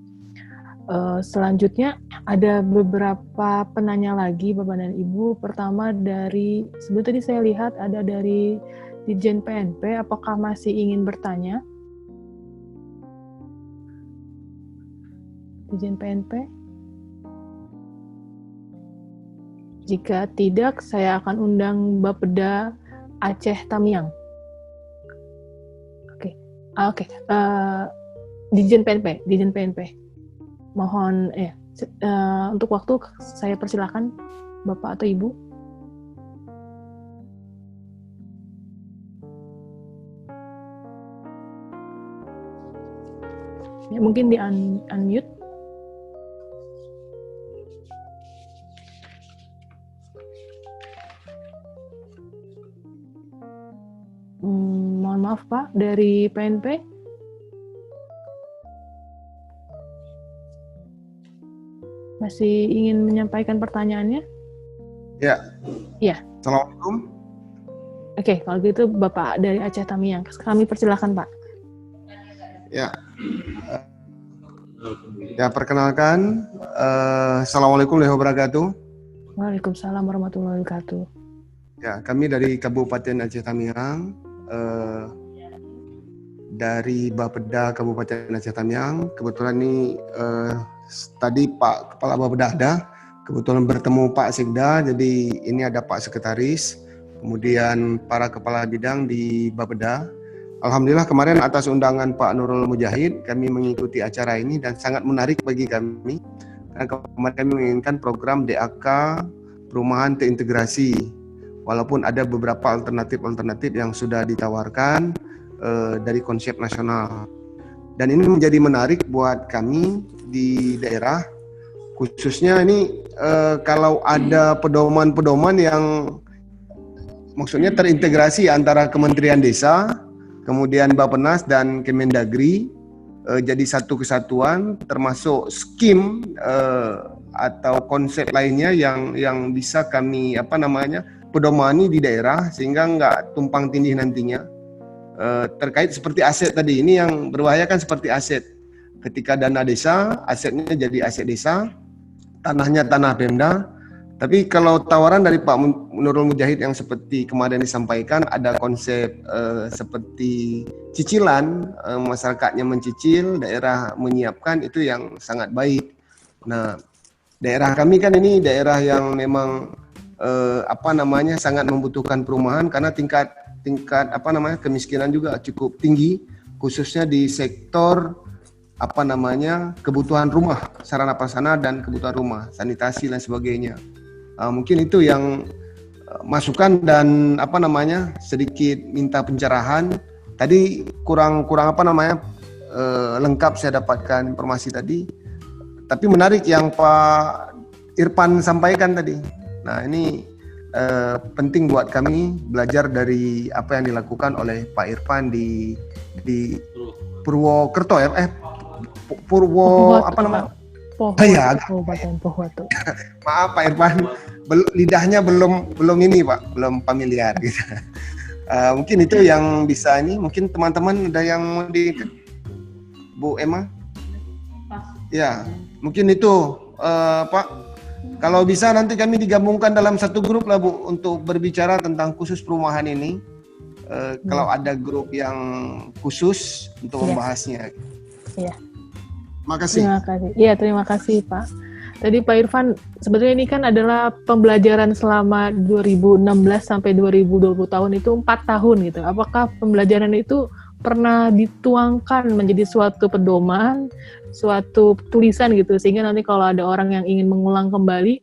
Selanjutnya ada beberapa penanya lagi Bapak dan Ibu. Pertama dari, sebelum tadi saya lihat ada dari Ditjen PNP, apakah masih ingin bertanya? Ditjen PNP? Jika tidak, saya akan undang Bapeda Aceh Tamiang. Oke. Ditjen PNP. Mohon untuk waktu saya persilakan Bapak atau Ibu. Ya, mungkin di unmute. Mohon maaf Pak, dari PNP. Masih ingin menyampaikan pertanyaannya? Ya. Ya. Assalamualaikum. Oke, kalau gitu Bapak dari Aceh Tamiang, kami persilakan Pak. Ya. Ya, perkenalkan. Assalamualaikum warahmatullahi wabarakatuh. Waalaikumsalam warahmatullahi wabarakatuh. Ya, kami dari Kabupaten Aceh Tamiang, dari Bapeda Kabupaten Aceh Tamiang. Kebetulan ini tadi Pak Kepala Bapeda ada, kebetulan bertemu Pak Sekda, jadi ini ada Pak Sekretaris, kemudian para kepala bidang di Bapeda. Alhamdulillah kemarin atas undangan Pak Nurul Mujahid kami mengikuti acara ini dan sangat menarik bagi kami karena kemarin kami menginginkan program DAK perumahan terintegrasi, walaupun ada beberapa alternatif yang sudah ditawarkan dari konsep nasional. Dan ini menjadi menarik buat kami di daerah, khususnya ini kalau ada pedoman-pedoman yang maksudnya terintegrasi antara Kementerian Desa, kemudian Bappenas dan Kemendagri, jadi satu kesatuan, termasuk skim atau konsep lainnya yang bisa kami pedomani di daerah sehingga nggak tumpang tindih nantinya. Terkait seperti aset tadi, ini yang berbahaya kan seperti aset. Ketika dana desa, asetnya jadi aset desa, tanahnya tanah Pemda. Tapi kalau tawaran dari Pak Nurul Mujahid yang seperti kemarin disampaikan, ada konsep seperti cicilan, masyarakatnya mencicil, daerah menyiapkan, itu yang sangat baik. Nah, daerah kami kan ini daerah yang memang sangat membutuhkan perumahan karena tingkat kemiskinan juga cukup tinggi, khususnya di sektor kebutuhan rumah, sarana prasarana dan kebutuhan rumah, sanitasi dan sebagainya. Mungkin itu yang masukan dan sedikit minta pencerahan. Tadi kurang lengkap saya dapatkan informasi tadi. Tapi menarik yang Pak Irfan sampaikan tadi. Nah, ini penting buat kami belajar dari apa yang dilakukan oleh Pak Irfan di Purwokerto Maaf Pak Irfan, lidahnya belum ini Pak, belum familiar gitu. Mungkin itu yang bisa ini, mungkin teman-teman ada yang mau di Bu Emma? Ya, mungkin itu Pak. Kalau bisa nanti kami digabungkan dalam satu grup lah Bu untuk berbicara tentang khusus perumahan ini. Kalau ada grup yang khusus untuk membahasnya. Iya. Makasih. Terima kasih. Iya, terima kasih Pak. Tadi Pak Irfan, sebetulnya ini kan adalah pembelajaran selama 2016 sampai 2020 tahun itu 4 tahun gitu. Apakah pembelajaran itu pernah dituangkan menjadi suatu pedoman, suatu tulisan gitu, sehingga nanti kalau ada orang yang ingin mengulang kembali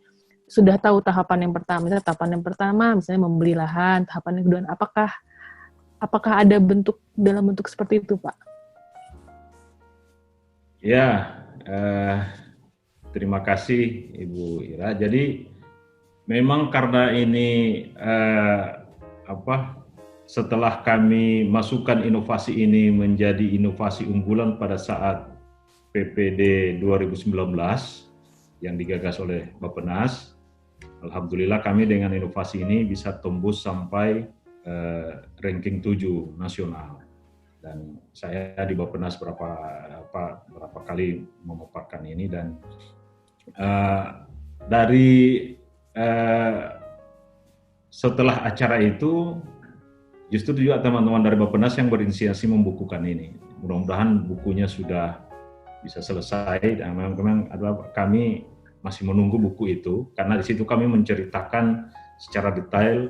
sudah tahu tahapan yang pertama. Misalnya tahapan yang pertama misalnya membeli lahan, tahapan yang kedua apakah ada dalam bentuk seperti itu Pak? Ya, terima kasih Ibu Ira. Jadi memang karena ini setelah kami masukkan inovasi ini menjadi inovasi unggulan pada saat PPD 2019 yang digagas oleh Bappenas, alhamdulillah kami dengan inovasi ini bisa tembus sampai ranking 7 nasional. Dan saya di Bappenas berapa kali memaparkan ini, dan setelah acara itu justru juga teman-teman dari Bappenas yang berinisiasi membukukan ini. Mudah-mudahan bukunya sudah bisa selesai, dan memang kami masih menunggu buku itu, karena di situ kami menceritakan secara detail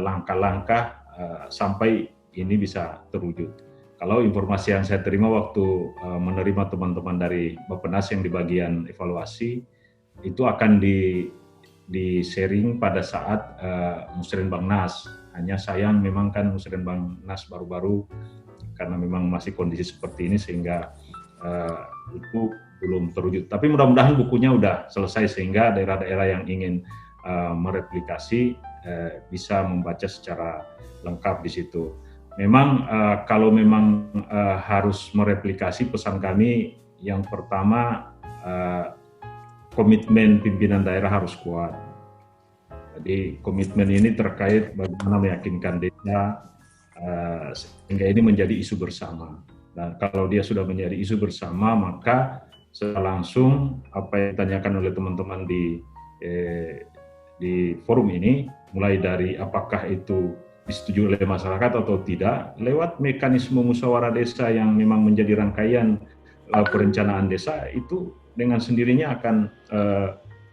langkah-langkah sampai ini bisa terwujud. Kalau informasi yang saya terima waktu menerima teman-teman dari Bappenas yang di bagian evaluasi, itu akan di-sharing pada saat Musrenbangnas. Hanya sayang memang kan Musrenbangnas baru-baru, karena memang masih kondisi seperti ini sehingga itu belum terwujud. Tapi mudah-mudahan bukunya udah selesai sehingga daerah-daerah yang ingin mereplikasi bisa membaca secara lengkap di situ. Memang kalau memang harus mereplikasi, pesan kami yang pertama, komitmen pimpinan daerah harus kuat. Jadi komitmen ini terkait bagaimana meyakinkan desa sehingga ini menjadi isu bersama. Dan kalau dia sudah menjadi isu bersama, maka langsung apa yang ditanyakan oleh teman-teman di forum ini, mulai dari apakah itu disetujui oleh masyarakat atau tidak, lewat mekanisme musyawarah desa yang memang menjadi rangkaian perencanaan desa, itu dengan sendirinya akan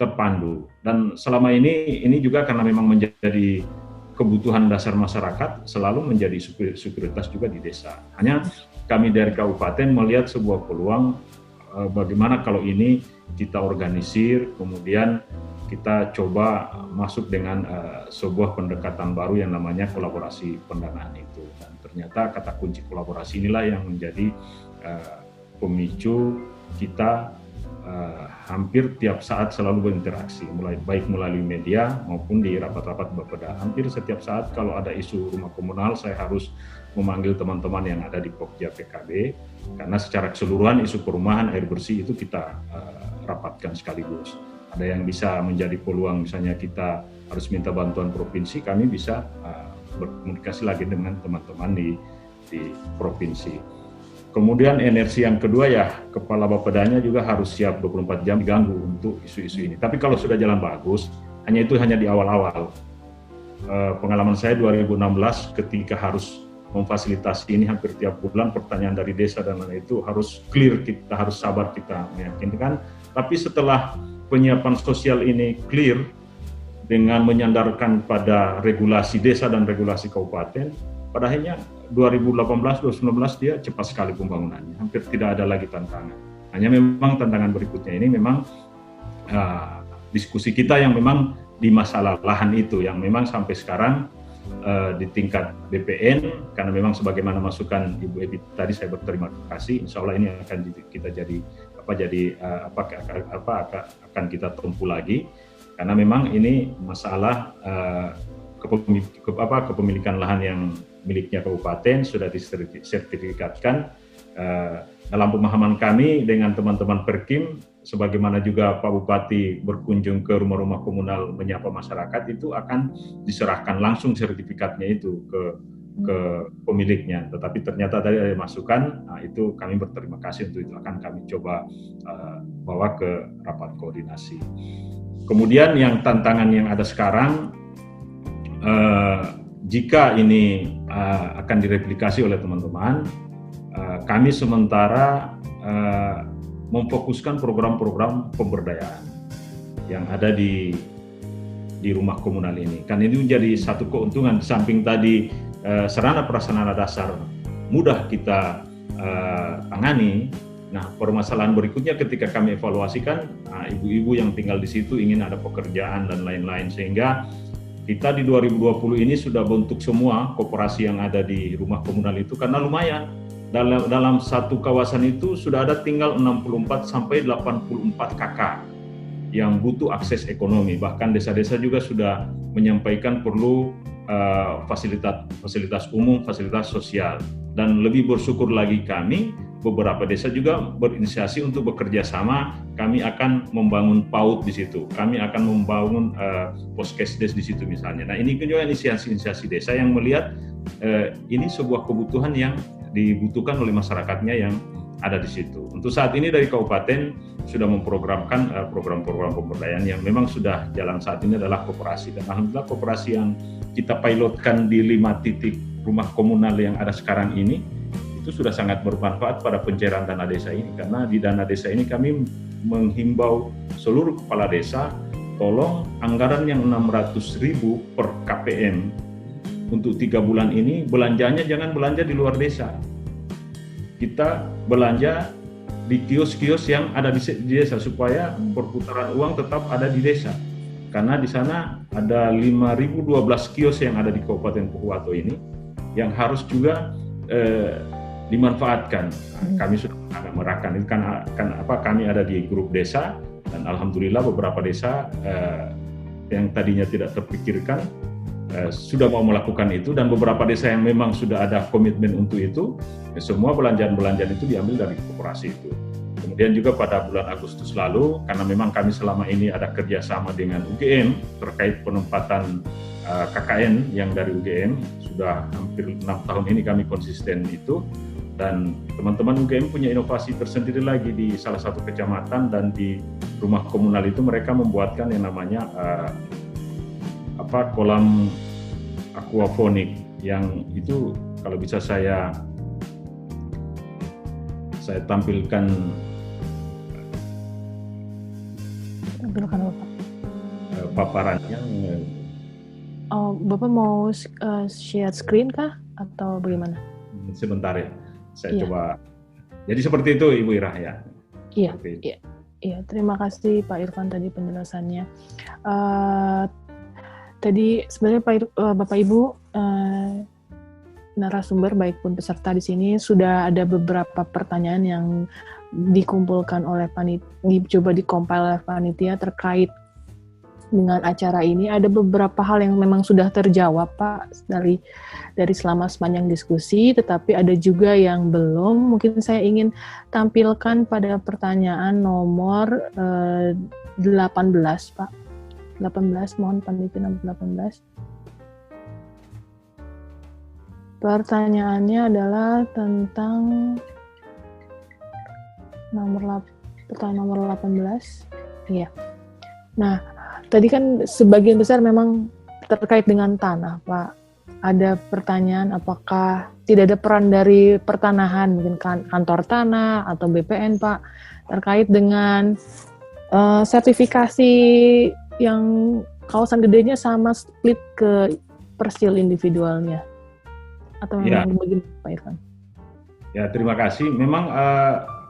terpandu. Dan selama ini juga karena memang menjadi kebutuhan dasar masyarakat, selalu menjadi isu prioritas juga di desa. Hanya kami dari kabupaten melihat sebuah peluang bagaimana kalau ini kita organisir, kemudian kita coba masuk dengan sebuah pendekatan baru yang namanya kolaborasi pendanaan itu. Dan ternyata kata kunci kolaborasi inilah yang menjadi pemicu kita hampir tiap saat selalu berinteraksi, baik melalui media maupun di rapat-rapat Bapeda. Hampir setiap saat kalau ada isu rumah komunal, saya harus memanggil teman-teman yang ada di Pokja PKB, karena secara keseluruhan isu perumahan, air bersih itu kita rapatkan sekaligus. Ada yang bisa menjadi peluang, misalnya kita harus minta bantuan provinsi, kami bisa berkomunikasi lagi dengan teman-teman di provinsi. Kemudian energi yang kedua ya, kepala Bapedanya juga harus siap 24 jam diganggu untuk isu-isu ini. Tapi kalau sudah jalan bagus, hanya di awal-awal. Pengalaman saya 2016 ketika harus memfasilitasi ini hampir tiap bulan, pertanyaan dari desa dan lain itu harus clear, kita harus sabar, kita meyakinkan. Tapi setelah penyiapan sosial ini clear dengan menyandarkan pada regulasi desa dan regulasi kabupaten, pada akhirnya 2018-2019 dia cepat sekali pembangunannya, hampir tidak ada lagi tantangan. Hanya memang tantangan berikutnya ini memang diskusi kita yang memang di masalah lahan itu, yang memang sampai sekarang di tingkat BPN, karena memang sebagaimana masukan Ibu Ebi tadi, saya berterima kasih. Insya Allah ini akan kita akan kita tempuh lagi, karena memang ini masalah kepemilikan lahan yang miliknya kabupaten sudah disertifikatkan. Dalam pemahaman kami dengan teman-teman Perkim, sebagaimana juga Pak Bupati berkunjung ke rumah-rumah komunal menyapa masyarakat, itu akan diserahkan langsung sertifikatnya itu ke pemiliknya. Tetapi ternyata tadi ada masukan, nah itu kami berterima kasih, untuk itu akan kami coba bawa ke rapat koordinasi. Kemudian yang tantangan yang ada sekarang, jika ini akan direplikasi oleh teman-teman, kami sementara memfokuskan program-program pemberdayaan yang ada di rumah komunal ini. Kan ini menjadi satu keuntungan, di samping tadi sarana prasarana dasar mudah kita tangani. Nah, permasalahan berikutnya ketika kami evaluasikan, ibu-ibu yang tinggal di situ ingin ada pekerjaan dan lain-lain, sehingga kita di 2020 ini sudah bentuk semua koperasi yang ada di rumah komunal itu, karena lumayan. Dalam satu kawasan itu sudah ada tinggal 64 sampai 84 KK yang butuh akses ekonomi. Bahkan desa-desa juga sudah menyampaikan perlu fasilitas umum, fasilitas sosial. Dan lebih bersyukur lagi kami, beberapa desa juga berinisiasi untuk bekerja sama. Kami akan membangun PAUD di situ. Kami akan membangun poskesdes di situ misalnya. Nah, ini juga inisiasi desa yang melihat ini sebuah kebutuhan yang dibutuhkan oleh masyarakatnya yang ada di situ. Untuk saat ini dari kabupaten sudah memprogramkan program-program pemberdayaan yang memang sudah jalan saat ini adalah koperasi. Dan alhamdulillah koperasi yang kita pilotkan di 5 titik rumah komunal yang ada sekarang ini itu sudah sangat bermanfaat pada pencairan dana desa ini. Karena di dana desa ini kami menghimbau seluruh kepala desa, tolong anggaran yang 600.000 per KPM untuk 3 bulan ini belanjanya jangan belanja di luar desa. Kita belanja di kios-kios yang ada di desa supaya perputaran uang tetap ada di desa. Karena di sana ada 5.012 kios yang ada di Kabupaten Pohuwato ini yang harus juga dimanfaatkan. Kami sudah mengarahkan ini kan kami ada di grup desa dan alhamdulillah beberapa desa yang tadinya tidak terpikirkan sudah mau melakukan itu, dan beberapa desa yang memang sudah ada komitmen untuk itu, semua belanjaan-belanjaan itu diambil dari koperasi itu. Kemudian juga pada bulan Agustus lalu, karena memang kami selama ini ada kerjasama dengan UGM terkait penempatan KKN yang dari UGM, sudah hampir 6 tahun ini kami konsisten itu, dan teman-teman UGM punya inovasi tersendiri lagi di salah satu kecamatan, dan di rumah komunal itu mereka membuatkan yang namanya kolam aquaponik, yang itu kalau bisa saya tampilkan paparannya. Oh, Bapak mau share screen kah atau bagaimana? Sebentar ya, saya coba. Jadi seperti itu Ibu Ira ya. Iya. Terima kasih Pak Irfan tadi penjelasannya. Tadi sebenarnya Bapak Ibu narasumber baik pun peserta di sini sudah ada beberapa pertanyaan yang dikumpulkan oleh dicoba dikompil oleh panitia terkait dengan acara ini. Ada beberapa hal yang memang sudah terjawab Pak dari selama sepanjang diskusi, tetapi ada juga yang belum. Mungkin saya ingin tampilkan pada pertanyaan nomor 18 Pak. 18, mohon panitia nomor 18. Pertanyaannya adalah tentang pertanyaan nomor 18. Iya. Nah, tadi kan sebagian besar memang terkait dengan tanah, Pak. Ada pertanyaan apakah tidak ada peran dari pertanahan, mungkin kantor tanah atau BPN, Pak, terkait dengan sertifikasi yang kawasan gedenya sama split ke persil individualnya, atau memang begini Pak Irfan? Ya, terima kasih. Memang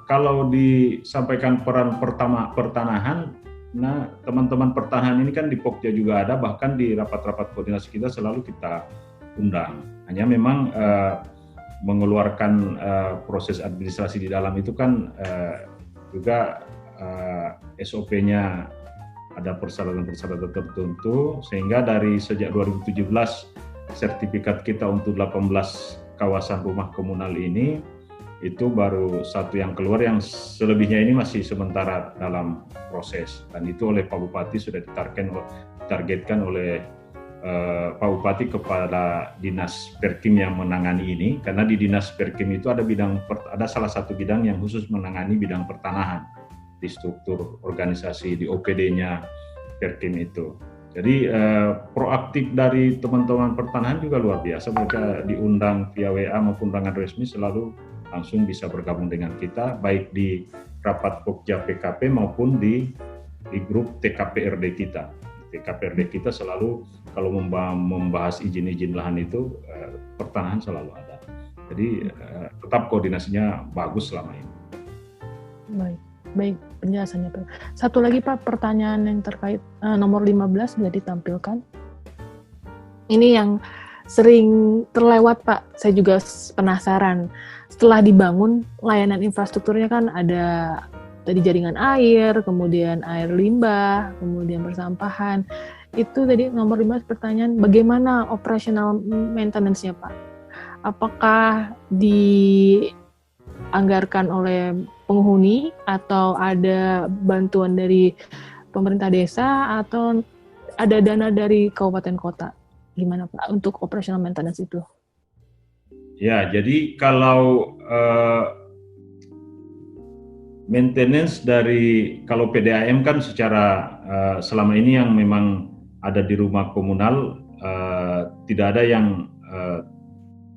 kalau disampaikan peran pertanahan, nah teman-teman pertanahan ini kan di Pokja juga ada, bahkan di rapat-rapat koordinasi kita selalu kita undang. Hanya memang mengeluarkan proses administrasi di dalam itu kan juga SOP-nya ada persyaratan-persyaratan tertentu, sehingga dari sejak 2017 sertifikat kita untuk 18 kawasan rumah komunal ini itu baru satu yang keluar, yang selebihnya ini masih sementara dalam proses, dan itu oleh Pak Bupati sudah ditargetkan oleh Pak Bupati kepada Dinas Perkim yang menangani ini, karena di Dinas Perkim itu ada salah satu bidang yang khusus menangani bidang pertanahan di struktur organisasi, di OPD-nya Perkim itu. Jadi proaktif dari teman-teman pertanahan juga luar biasa, mereka diundang via WA maupun undangan resmi selalu langsung bisa bergabung dengan kita, baik di rapat Pokja PKP maupun di grup TKPRD kita. TKPRD kita selalu kalau membahas izin-izin lahan itu pertanahan selalu ada. Jadi tetap koordinasinya bagus selama ini. Baik penjelasannya Pak. Satu lagi Pak, pertanyaan yang terkait nomor 15 sudah ditampilkan. Ini yang sering terlewat Pak, saya juga penasaran. Setelah dibangun layanan infrastrukturnya kan ada tadi jaringan air, kemudian air limbah, kemudian persampahan. Itu tadi nomor 15 pertanyaan, bagaimana operational maintenance-nya Pak? Apakah dianggarkan oleh penghuni atau ada bantuan dari pemerintah desa atau ada dana dari kabupaten kota? Gimana Pak untuk operational maintenance itu? Ya, jadi kalau maintenance dari, kalau PDAM kan secara selama ini yang memang ada di rumah komunal tidak ada yang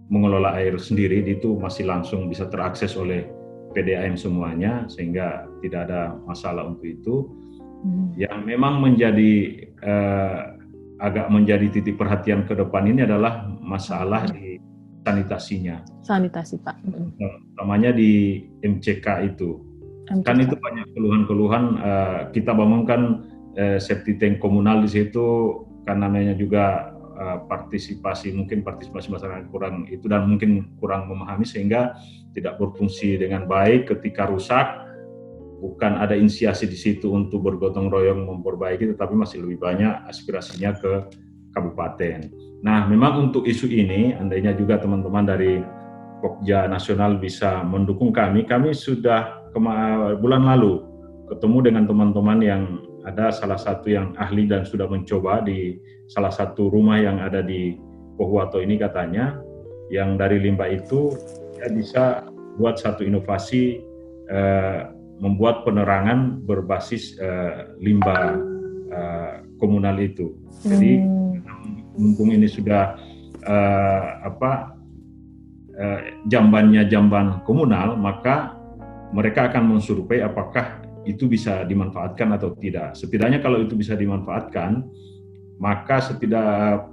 mengelola air sendiri, itu masih langsung bisa terakses oleh PDAM semuanya, sehingga tidak ada masalah untuk itu. Yang memang menjadi agak menjadi titik perhatian ke depan ini adalah masalah di sanitasinya. Sanitasi, Pak. Utamanya di MCK itu. Kan itu banyak keluhan-keluhan, kita bangunkan septic tank komunal di situ, karena namanya juga partisipasi masyarakat kurang itu, dan mungkin kurang memahami sehingga tidak berfungsi dengan baik. Ketika rusak, bukan ada inisiasi di situ untuk bergotong royong memperbaiki, tetapi masih lebih banyak aspirasinya ke kabupaten. Nah, memang untuk isu ini, andainya juga teman-teman dari Pokja Nasional bisa mendukung kami sudah bulan lalu ketemu dengan teman-teman yang ada salah satu yang ahli dan sudah mencoba di salah satu rumah yang ada di Pohuwato ini, katanya yang dari limbah itu ya bisa buat satu inovasi membuat penerangan berbasis limbah komunal itu. Jadi mumpung ini sudah jambannya jamban komunal, maka mereka akan mensurvei apakah itu bisa dimanfaatkan atau tidak. Setidaknya kalau itu bisa dimanfaatkan, maka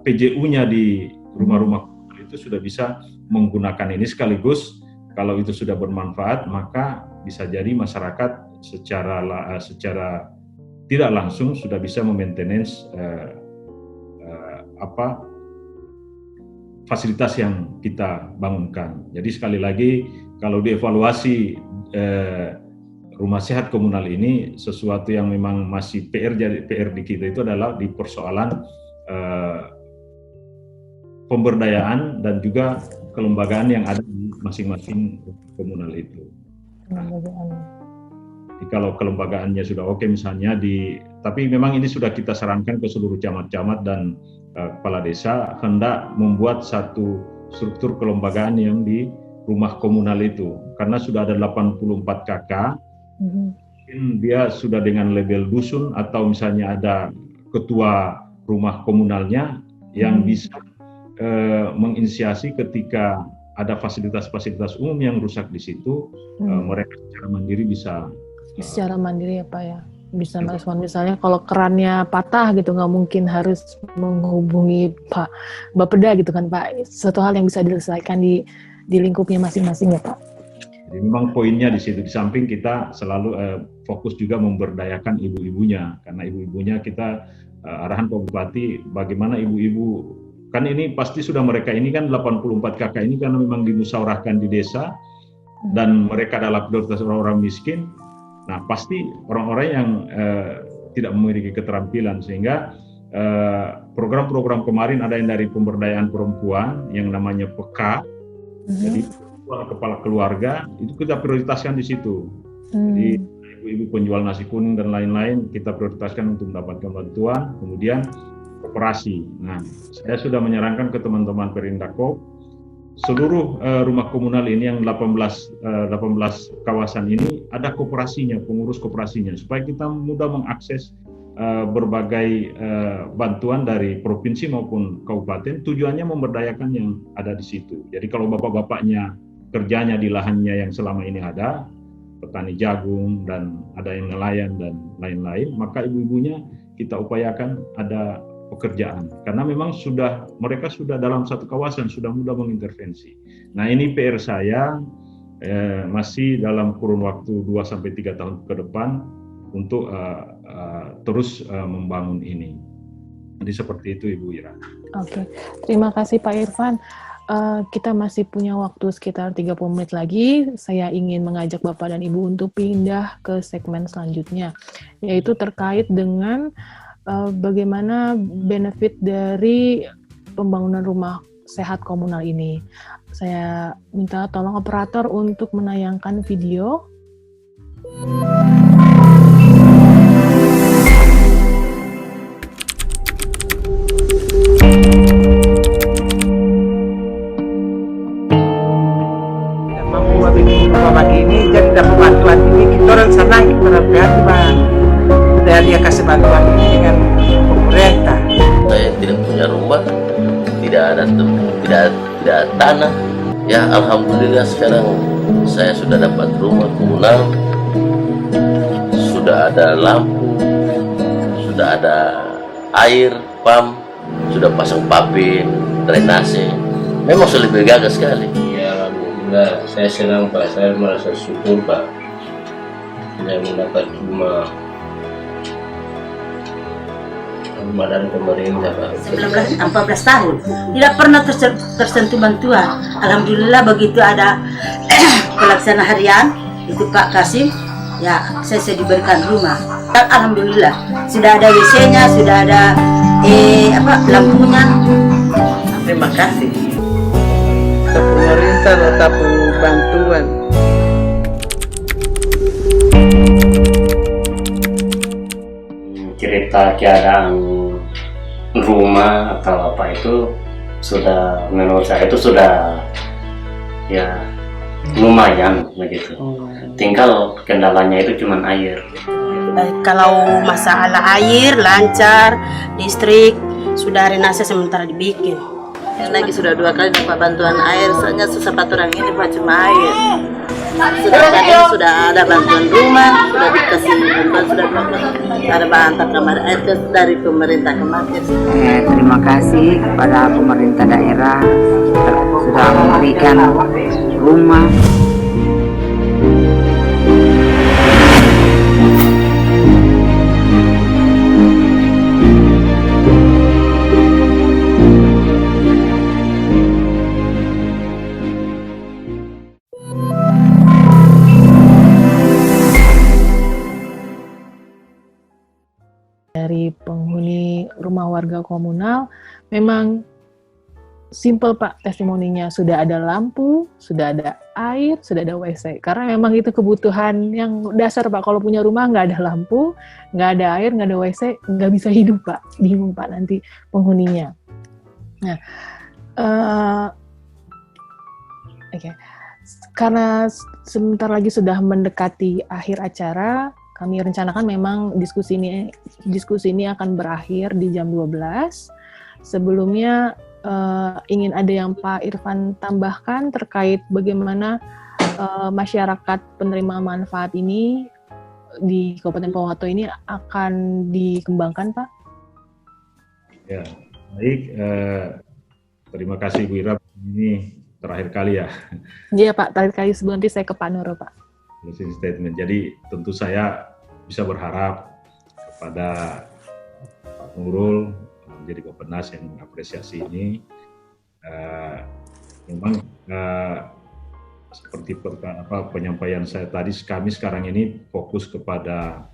PJU-nya di rumah-rumah komunal itu sudah bisa menggunakan ini, sekaligus kalau itu sudah bermanfaat, maka bisa jadi masyarakat secara tidak langsung sudah bisa memaintenance fasilitas yang kita bangunkan. Jadi sekali lagi, kalau dievaluasi rumah sehat komunal ini, sesuatu yang memang masih PR di kita itu adalah di persoalan pemberdayaan dan juga kelembagaan yang ada di masing-masing komunal itu. Jadi kalau kelembagaannya sudah oke misalnya tapi memang ini sudah kita sarankan ke seluruh camat-camat dan kepala desa hendak membuat satu struktur kelembagaan yang di rumah komunal itu, karena sudah ada 84 KK, mungkin dia sudah dengan label dusun, atau misalnya ada ketua rumah komunalnya yang bisa menginisiasi ketika ada fasilitas-fasilitas umum yang rusak di situ, mereka secara mandiri bisa. Secara mandiri ya Pak ya, bisa merespon. Misalnya kalau kerannya patah gitu, nggak mungkin harus menghubungi Pak Bapeda gitu kan Pak. Satu hal yang bisa diselesaikan di lingkupnya masing-masing ya Pak. Jadi memang poinnya di situ. Di samping kita selalu fokus juga memberdayakan ibu-ibunya, karena ibu-ibunya kita arahan Pak Bupati bagaimana ibu-ibu, kan ini pasti sudah mereka ini kan 84 KK ini karena memang dimusyawarahkan di desa dan mereka adalah prioritas orang-orang miskin. Nah pasti orang-orang yang tidak memiliki keterampilan, sehingga program-program kemarin ada yang dari pemberdayaan perempuan yang namanya PK. Jadi kepala keluarga itu kita prioritaskan di situ. Jadi ibu-ibu penjual nasi kuning dan lain-lain kita prioritaskan untuk mendapatkan bantuan. Kemudian koperasi. Nah, saya sudah menyarankan ke teman-teman Perindakop, seluruh rumah komunal ini yang 18 kawasan ini ada koperasinya, pengurus koperasinya, supaya kita mudah mengakses berbagai bantuan dari provinsi maupun kabupaten. Tujuannya memberdayakan yang ada di situ. Jadi kalau bapak-bapaknya kerjanya di lahannya yang selama ini ada, petani jagung dan ada yang nelayan dan lain-lain, maka ibu-ibunya kita upayakan ada pekerjaan. Karena memang mereka sudah dalam satu kawasan, sudah mudah mengintervensi. Nah ini PR saya masih dalam kurun waktu 2-3 tahun ke depan untuk terus membangun ini. Jadi seperti itu Ibu Ira. Oke, terima kasih Pak Irfan. Kita masih punya waktu sekitar 30 menit lagi. Saya ingin mengajak Bapak dan Ibu untuk pindah ke segmen selanjutnya, yaitu terkait dengan bagaimana benefit dari pembangunan rumah sehat komunal ini. Saya minta tolong operator untuk menayangkan video. kasih bantuan ini dengan pemerintah. Saya tidak punya rumah, tidak ada tanah. Ya alhamdulillah sekarang saya sudah dapat rumah komunal, sudah ada lampu, sudah ada air, pam, sudah pasang papi, drainase. Memang sudah lebih gagah sekali. Ya alhamdulillah, saya senang Pak, saya merasa syukur Pak. Saya mendapat rumah dari pemerintah Pak. 14 tahun tidak pernah tersentuh bantuan. Alhamdulillah begitu ada pelaksana harian itu Pak Kasim, ya saya diberikan rumah. Alhamdulillah sudah ada WC-nya, sudah ada lampunya. Terima kasih. Pemerintah tetap bantuan. Cerita keadaan rumah atau apa itu sudah, menurut saya itu sudah ya lumayan begitu. Tinggal kendalanya itu cuman air. Kalau masalah air lancar, listrik sudah drainase sementara dibikin. Lagi sudah 2 kali dapat bantuan air, soalnya susah orang ini Pak cuma air. Sudah ada bantuan rumah, sudah dikasih bantuan, sudah ada bantuan kamar air dari pemerintah kemarin. Terima kasih kepada pemerintah daerah sudah memberikan rumah. Dari penghuni rumah warga komunal memang simple Pak testimoninya, sudah ada lampu, sudah ada air, sudah ada WC, karena memang itu kebutuhan yang dasar Pak. Kalau punya rumah nggak ada lampu, nggak ada air, nggak ada WC, nggak bisa hidup Pak, bingung Pak nanti penghuninya. Nah, oke. Karena sebentar lagi sudah mendekati akhir acara, kami rencanakan memang diskusi ini akan berakhir di jam 12. Sebelumnya ingin ada yang Pak Irfan tambahkan terkait bagaimana masyarakat penerima manfaat ini di Kabupaten Pohuwato ini akan dikembangkan Pak? Ya, baik. Terima kasih Bu Ira. Ini terakhir kali ya. Iya Pak, terakhir kali sebelum nanti saya ke Pak Nurul Pak. Closing statement. Jadi tentu saya bisa berharap kepada Pak Nurul menjadi Bappenas yang mengapresiasi ini. Memang seperti penyampaian saya tadi, kami sekarang ini fokus kepada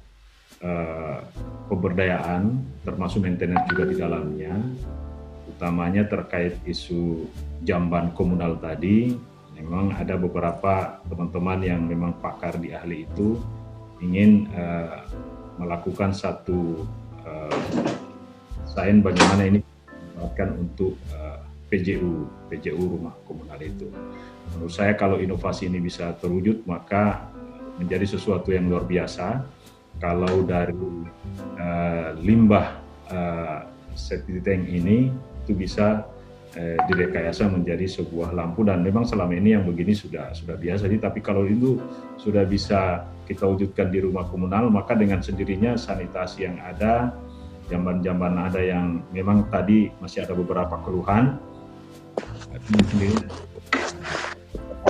pemberdayaan, termasuk maintenance juga di dalamnya, utamanya terkait isu jamban komunal tadi. Memang ada beberapa teman-teman yang memang pakar di ahli itu ingin melakukan satu desain bagaimana ini dimanfaatkan untuk PJU rumah komunal itu. Menurut saya kalau inovasi ini bisa terwujud maka menjadi sesuatu yang luar biasa. Kalau dari limbah septic tank ini itu bisa direkayasa menjadi sebuah lampu, dan memang selama ini yang begini sudah biasa. Tapi kalau itu sudah bisa kita wujudkan di rumah komunal, maka dengan sendirinya sanitasi yang ada, jamban-jamban ada yang memang tadi masih ada beberapa keluhan.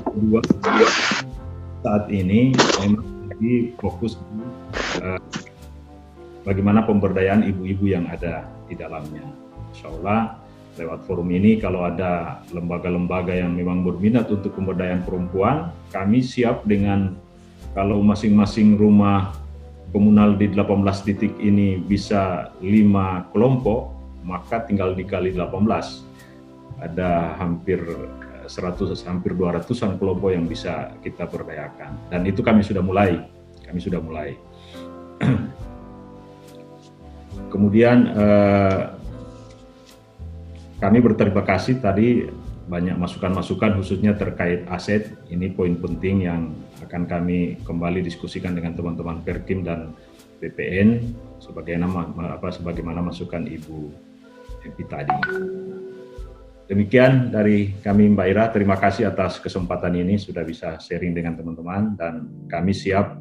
Kedua, saat ini memang lagi fokus bagaimana pemberdayaan ibu-ibu yang ada di dalamnya. Insya Allah lewat forum ini kalau ada lembaga-lembaga yang memang berminat untuk pemberdayaan perempuan, kami siap dengan kalau masing-masing rumah komunal di 18 titik ini bisa 5 kelompok, maka tinggal dikali 18. Ada hampir 200-an kelompok yang bisa kita berdayakan. Dan itu kami sudah mulai. Kemudian kami berterima kasih tadi banyak masukan-masukan khususnya terkait aset. Ini poin penting yang akan kami kembali diskusikan dengan teman-teman Perkim dan BPN sebagaimana masukan Ibu Epi tadi. Demikian dari kami Mbak Ira, terima kasih atas kesempatan ini sudah bisa sharing dengan teman-teman, dan kami siap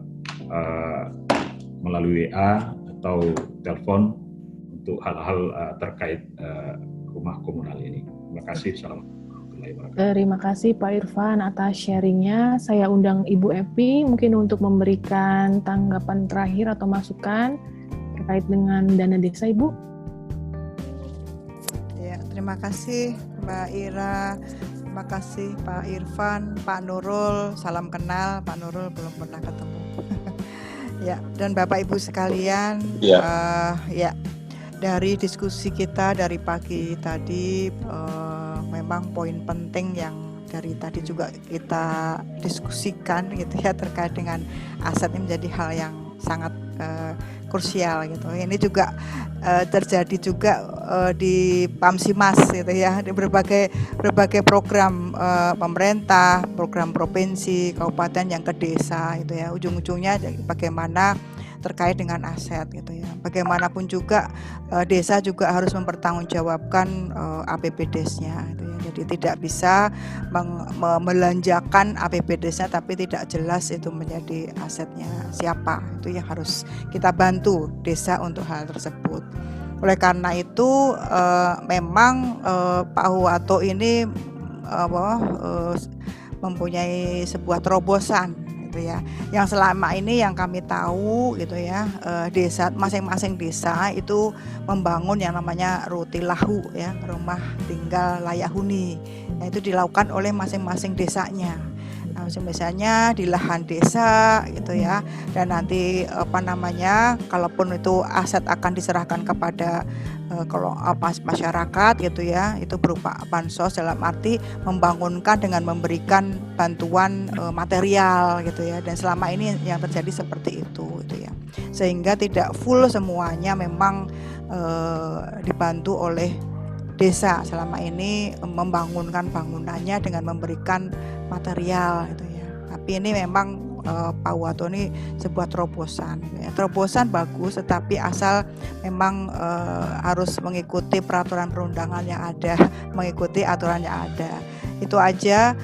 melalui WA atau telepon untuk hal-hal terkait rumah komunal ini. Terima kasih. Assalamualaikum. Terima kasih Pak Irfan atas sharingnya. Saya undang Ibu Epi mungkin untuk memberikan tanggapan terakhir atau masukan terkait dengan dana desa, Ibu. Ya, terima kasih Mbak Ira, terima kasih Pak Irfan, Pak Nurul, salam kenal. Pak Nurul belum pernah ketemu. Ya, dan Bapak Ibu sekalian, ya, dari diskusi kita dari pagi tadi, memang poin penting yang dari tadi juga kita diskusikan gitu ya, terkait dengan aset ini menjadi hal yang sangat krusial gitu. Ini juga terjadi juga di Pamsimas gitu ya, di berbagai program pemerintah, program provinsi, kabupaten yang ke desa gitu ya. Ujung-ujungnya bagaimana terkait dengan aset gitu ya. Bagaimanapun juga desa juga harus mempertanggungjawabkan APBDes-nya gitu ya. Jadi tidak bisa mebelanjakan APBDes-nya tapi tidak jelas itu menjadi asetnya siapa. Itu yang harus kita bantu desa untuk hal tersebut. Oleh karena itu memang Pak Huwato ini mempunyai sebuah terobosan gitu ya, yang selama ini yang kami tahu gitu ya, desa masing-masing desa itu membangun yang namanya rutilahu ya, rumah tinggal layak huni. Nah, itu dilakukan oleh masing-masing desanya. Nah, misalnya di lahan desa gitu ya, dan nanti kalaupun itu aset akan diserahkan kepada masyarakat gitu ya, itu berupa bansos dalam arti membangunkan dengan memberikan bantuan material gitu ya, dan selama ini yang terjadi seperti itu gitu ya, sehingga tidak full semuanya memang dibantu oleh desa selama ini membangunkan bangunannya dengan memberikan material gitu ya. Tapi ini memang Pak Huwato ini sebuah terobosan ya. Terobosan bagus, tetapi asal memang harus mengikuti peraturan perundangan yang ada, mengikuti aturan yang ada. Itu aja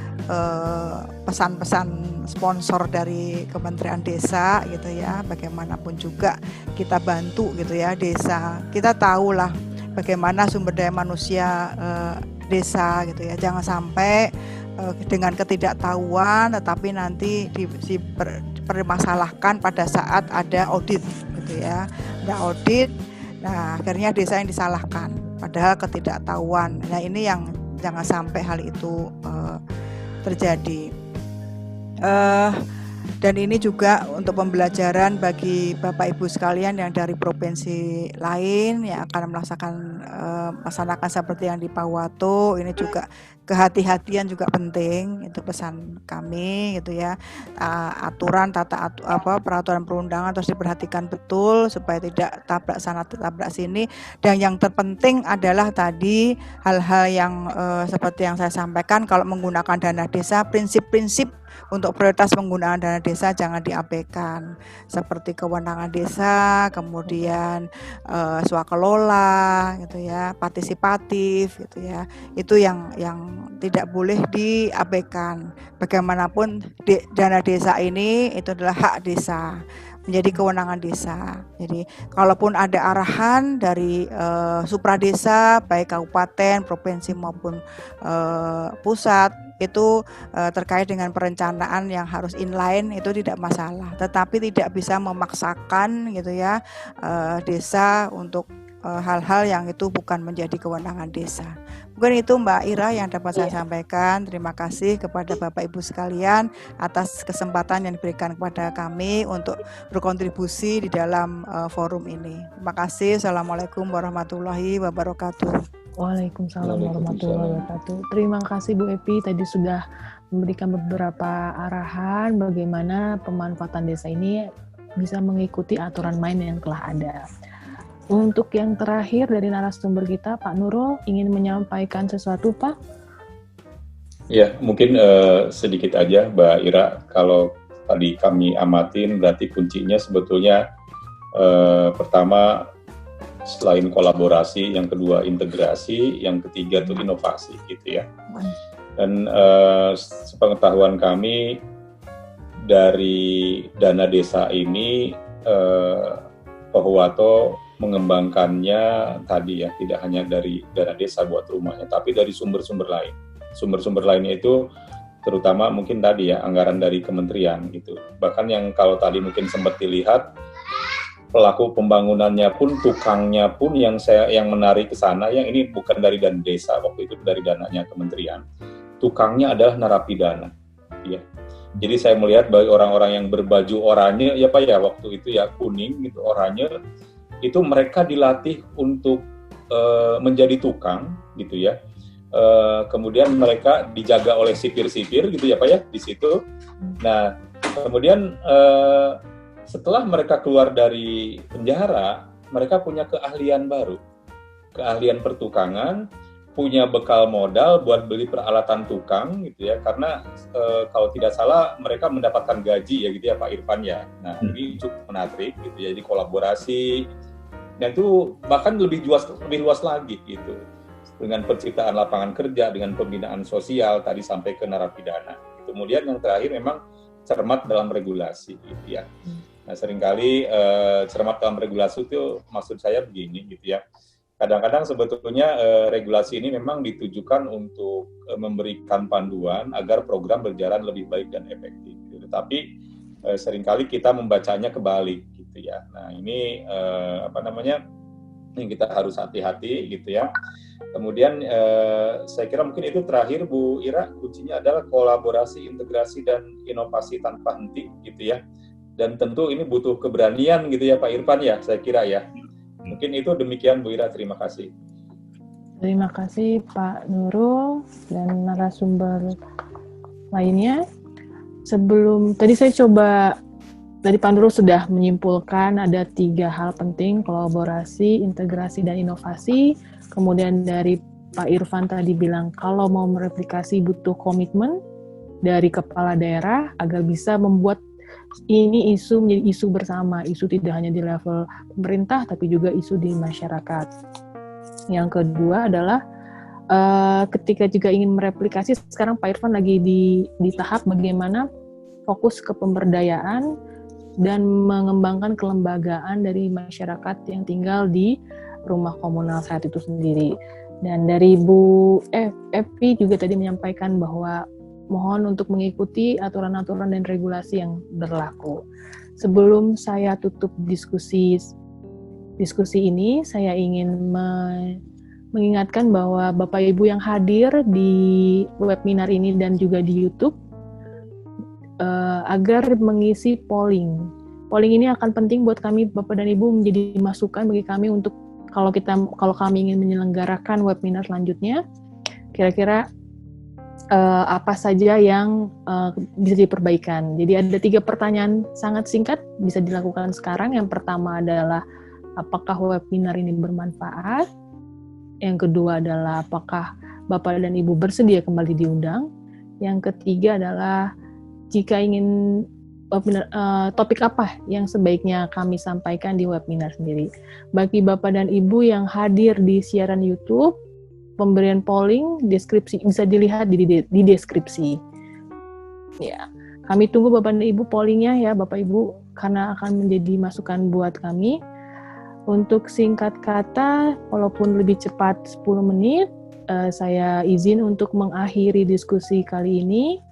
pesan-pesan sponsor dari Kementerian Desa gitu ya. Bagaimanapun juga kita bantu gitu ya desa. Kita tahulah bagaimana sumber daya manusia desa gitu ya. Jangan sampai dengan ketidaktahuan tetapi nanti dipermasalahkan pada saat ada audit gitu ya. Ada audit, nah akhirnya desa yang disalahkan padahal ketidaktahuan. Nah, ini yang jangan sampai hal itu terjadi. Dan ini juga untuk pembelajaran bagi Bapak Ibu sekalian yang dari provinsi lain yang akan melaksanakan seperti yang di Pak Huwato. Ini juga kehati-hatian juga penting, itu pesan kami gitu ya. Aturan peraturan perundangan harus diperhatikan betul supaya tidak tabrak sana tabrak sini. Dan yang terpenting adalah tadi hal-hal yang seperti yang saya sampaikan, kalau menggunakan dana desa, prinsip-prinsip untuk prioritas penggunaan dana desa jangan diabaikan, seperti kewenangan desa, kemudian swakelola gitu ya, partisipatif gitu ya. Itu yang tidak boleh diabaikan. Bagaimanapun dana desa ini itu adalah hak desa, menjadi kewenangan desa. Jadi kalaupun ada arahan dari supradesa baik kabupaten, provinsi maupun pusat itu terkait dengan perencanaan yang harus inline, itu tidak masalah, tetapi tidak bisa memaksakan gitu ya desa untuk hal-hal yang itu bukan menjadi kewenangan desa. Mungkin itu Mbak Ira yang dapat saya sampaikan. Terima kasih kepada Bapak Ibu sekalian atas kesempatan yang diberikan kepada kami untuk berkontribusi di dalam forum ini. Terima kasih. Assalamualaikum warahmatullahi wabarakatuh. Waalaikumsalam warahmatullahi wabarakatuh. Terima kasih Bu Epi, tadi sudah memberikan beberapa arahan bagaimana pemanfaatan desa ini bisa mengikuti aturan main yang telah ada. Untuk yang terakhir dari narasumber kita, Pak Nurul, ingin menyampaikan sesuatu, Pak? Ya, mungkin sedikit aja, Mbak Ira. Kalau tadi kami amatin, berarti kuncinya sebetulnya Pertama, selain kolaborasi, yang kedua integrasi, yang ketiga itu inovasi gitu ya. Dan sepengetahuan kami dari dana desa ini, Pak Huwato mengembangkannya tadi ya, tidak hanya dari dana desa buat rumahnya, tapi dari sumber-sumber lain. Sumber-sumber lainnya itu terutama mungkin tadi ya, anggaran dari kementerian gitu. Bahkan yang kalau tadi mungkin sempat dilihat, pelaku pembangunannya pun, tukangnya pun yang menarik ke sana, yang ini bukan dari dana desa, waktu itu dari dananya kementerian. Tukangnya adalah narapidana, ya. Jadi saya melihat bagi orang-orang yang berbaju oranye, ya Pak ya, waktu itu ya kuning gitu, oranye, itu mereka dilatih untuk menjadi tukang gitu ya. Kemudian mereka dijaga oleh sipir-sipir gitu ya Pak ya di situ. Nah, kemudian setelah mereka keluar dari penjara, mereka punya keahlian baru, keahlian pertukangan, punya bekal modal buat beli peralatan tukang gitu ya, karena kalau tidak salah mereka mendapatkan gaji ya gitu ya Pak Irfan ya. Nah ini cukup menarik gitu ya, jadi kolaborasi, dan itu bahkan lebih luas lagi gitu, dengan penciptaan lapangan kerja, dengan pembinaan sosial tadi sampai ke narapidana. Kemudian yang terakhir memang cermat dalam regulasi gitu ya. Nah seringkali cermat dalam regulasi itu maksud saya begini gitu ya. Kadang-kadang sebetulnya regulasi ini memang ditujukan untuk memberikan panduan agar program berjalan lebih baik dan efektif. Gitu. Tapi seringkali kita membacanya kebalik, gitu ya. Nah ini yang kita harus hati-hati, gitu ya. Kemudian saya kira mungkin itu terakhir Bu Ira, kuncinya adalah kolaborasi, integrasi dan inovasi tanpa henti, gitu ya. Dan tentu ini butuh keberanian, gitu ya Pak Irfan ya, saya kira ya. Mungkin itu demikian Bu Ira, terima kasih. Terima kasih Pak Nurul dan narasumber lainnya. Sebelum, tadi saya coba, tadi Pak Nurul sudah menyimpulkan ada 3 hal penting, kolaborasi, integrasi, dan inovasi. Kemudian dari Pak Irfan tadi bilang kalau mau mereplikasi butuh komitmen dari kepala daerah agar bisa membuat ini isu menjadi isu bersama, isu tidak hanya di level pemerintah tapi juga isu di masyarakat. Yang kedua adalah ketika juga ingin mereplikasi, sekarang Pak Irfan lagi di tahap bagaimana fokus ke pemberdayaan dan mengembangkan kelembagaan dari masyarakat yang tinggal di rumah komunal saat itu sendiri. Dan dari Bu Evi juga tadi menyampaikan bahwa mohon untuk mengikuti aturan-aturan dan regulasi yang berlaku. Sebelum saya tutup diskusi ini, saya ingin mengingatkan bahwa Bapak Ibu yang hadir di webinar ini dan juga di YouTube agar mengisi polling. Polling ini akan penting buat kami Bapak dan Ibu, menjadi masukan bagi kami untuk kalau kami ingin menyelenggarakan webinar selanjutnya, kira-kira apa saja yang bisa diperbaikan. Jadi ada 3 pertanyaan sangat singkat bisa dilakukan sekarang. Yang pertama adalah apakah webinar ini bermanfaat? Yang kedua adalah apakah Bapak dan Ibu bersedia kembali diundang? Yang ketiga adalah jika ingin webinar, topik apa yang sebaiknya kami sampaikan di webinar sendiri. Bagi Bapak dan Ibu yang hadir di siaran YouTube, pemberian polling, deskripsi bisa dilihat di deskripsi. Ya, kami tunggu Bapak dan Ibu pollingnya ya Bapak Ibu, karena akan menjadi masukan buat kami. Untuk singkat kata, walaupun lebih cepat 10 menit, saya izin untuk mengakhiri diskusi kali ini.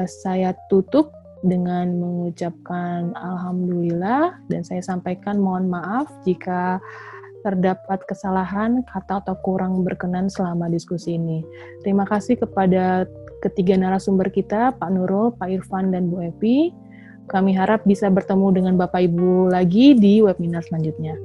Saya tutup dengan mengucapkan alhamdulillah dan saya sampaikan mohon maaf jika terdapat kesalahan, kata atau kurang berkenan selama diskusi ini. Terima kasih kepada ketiga narasumber kita, Pak Nurul, Pak Irfan, dan Bu Evi. Kami harap bisa bertemu dengan Bapak Ibu lagi di webinar selanjutnya.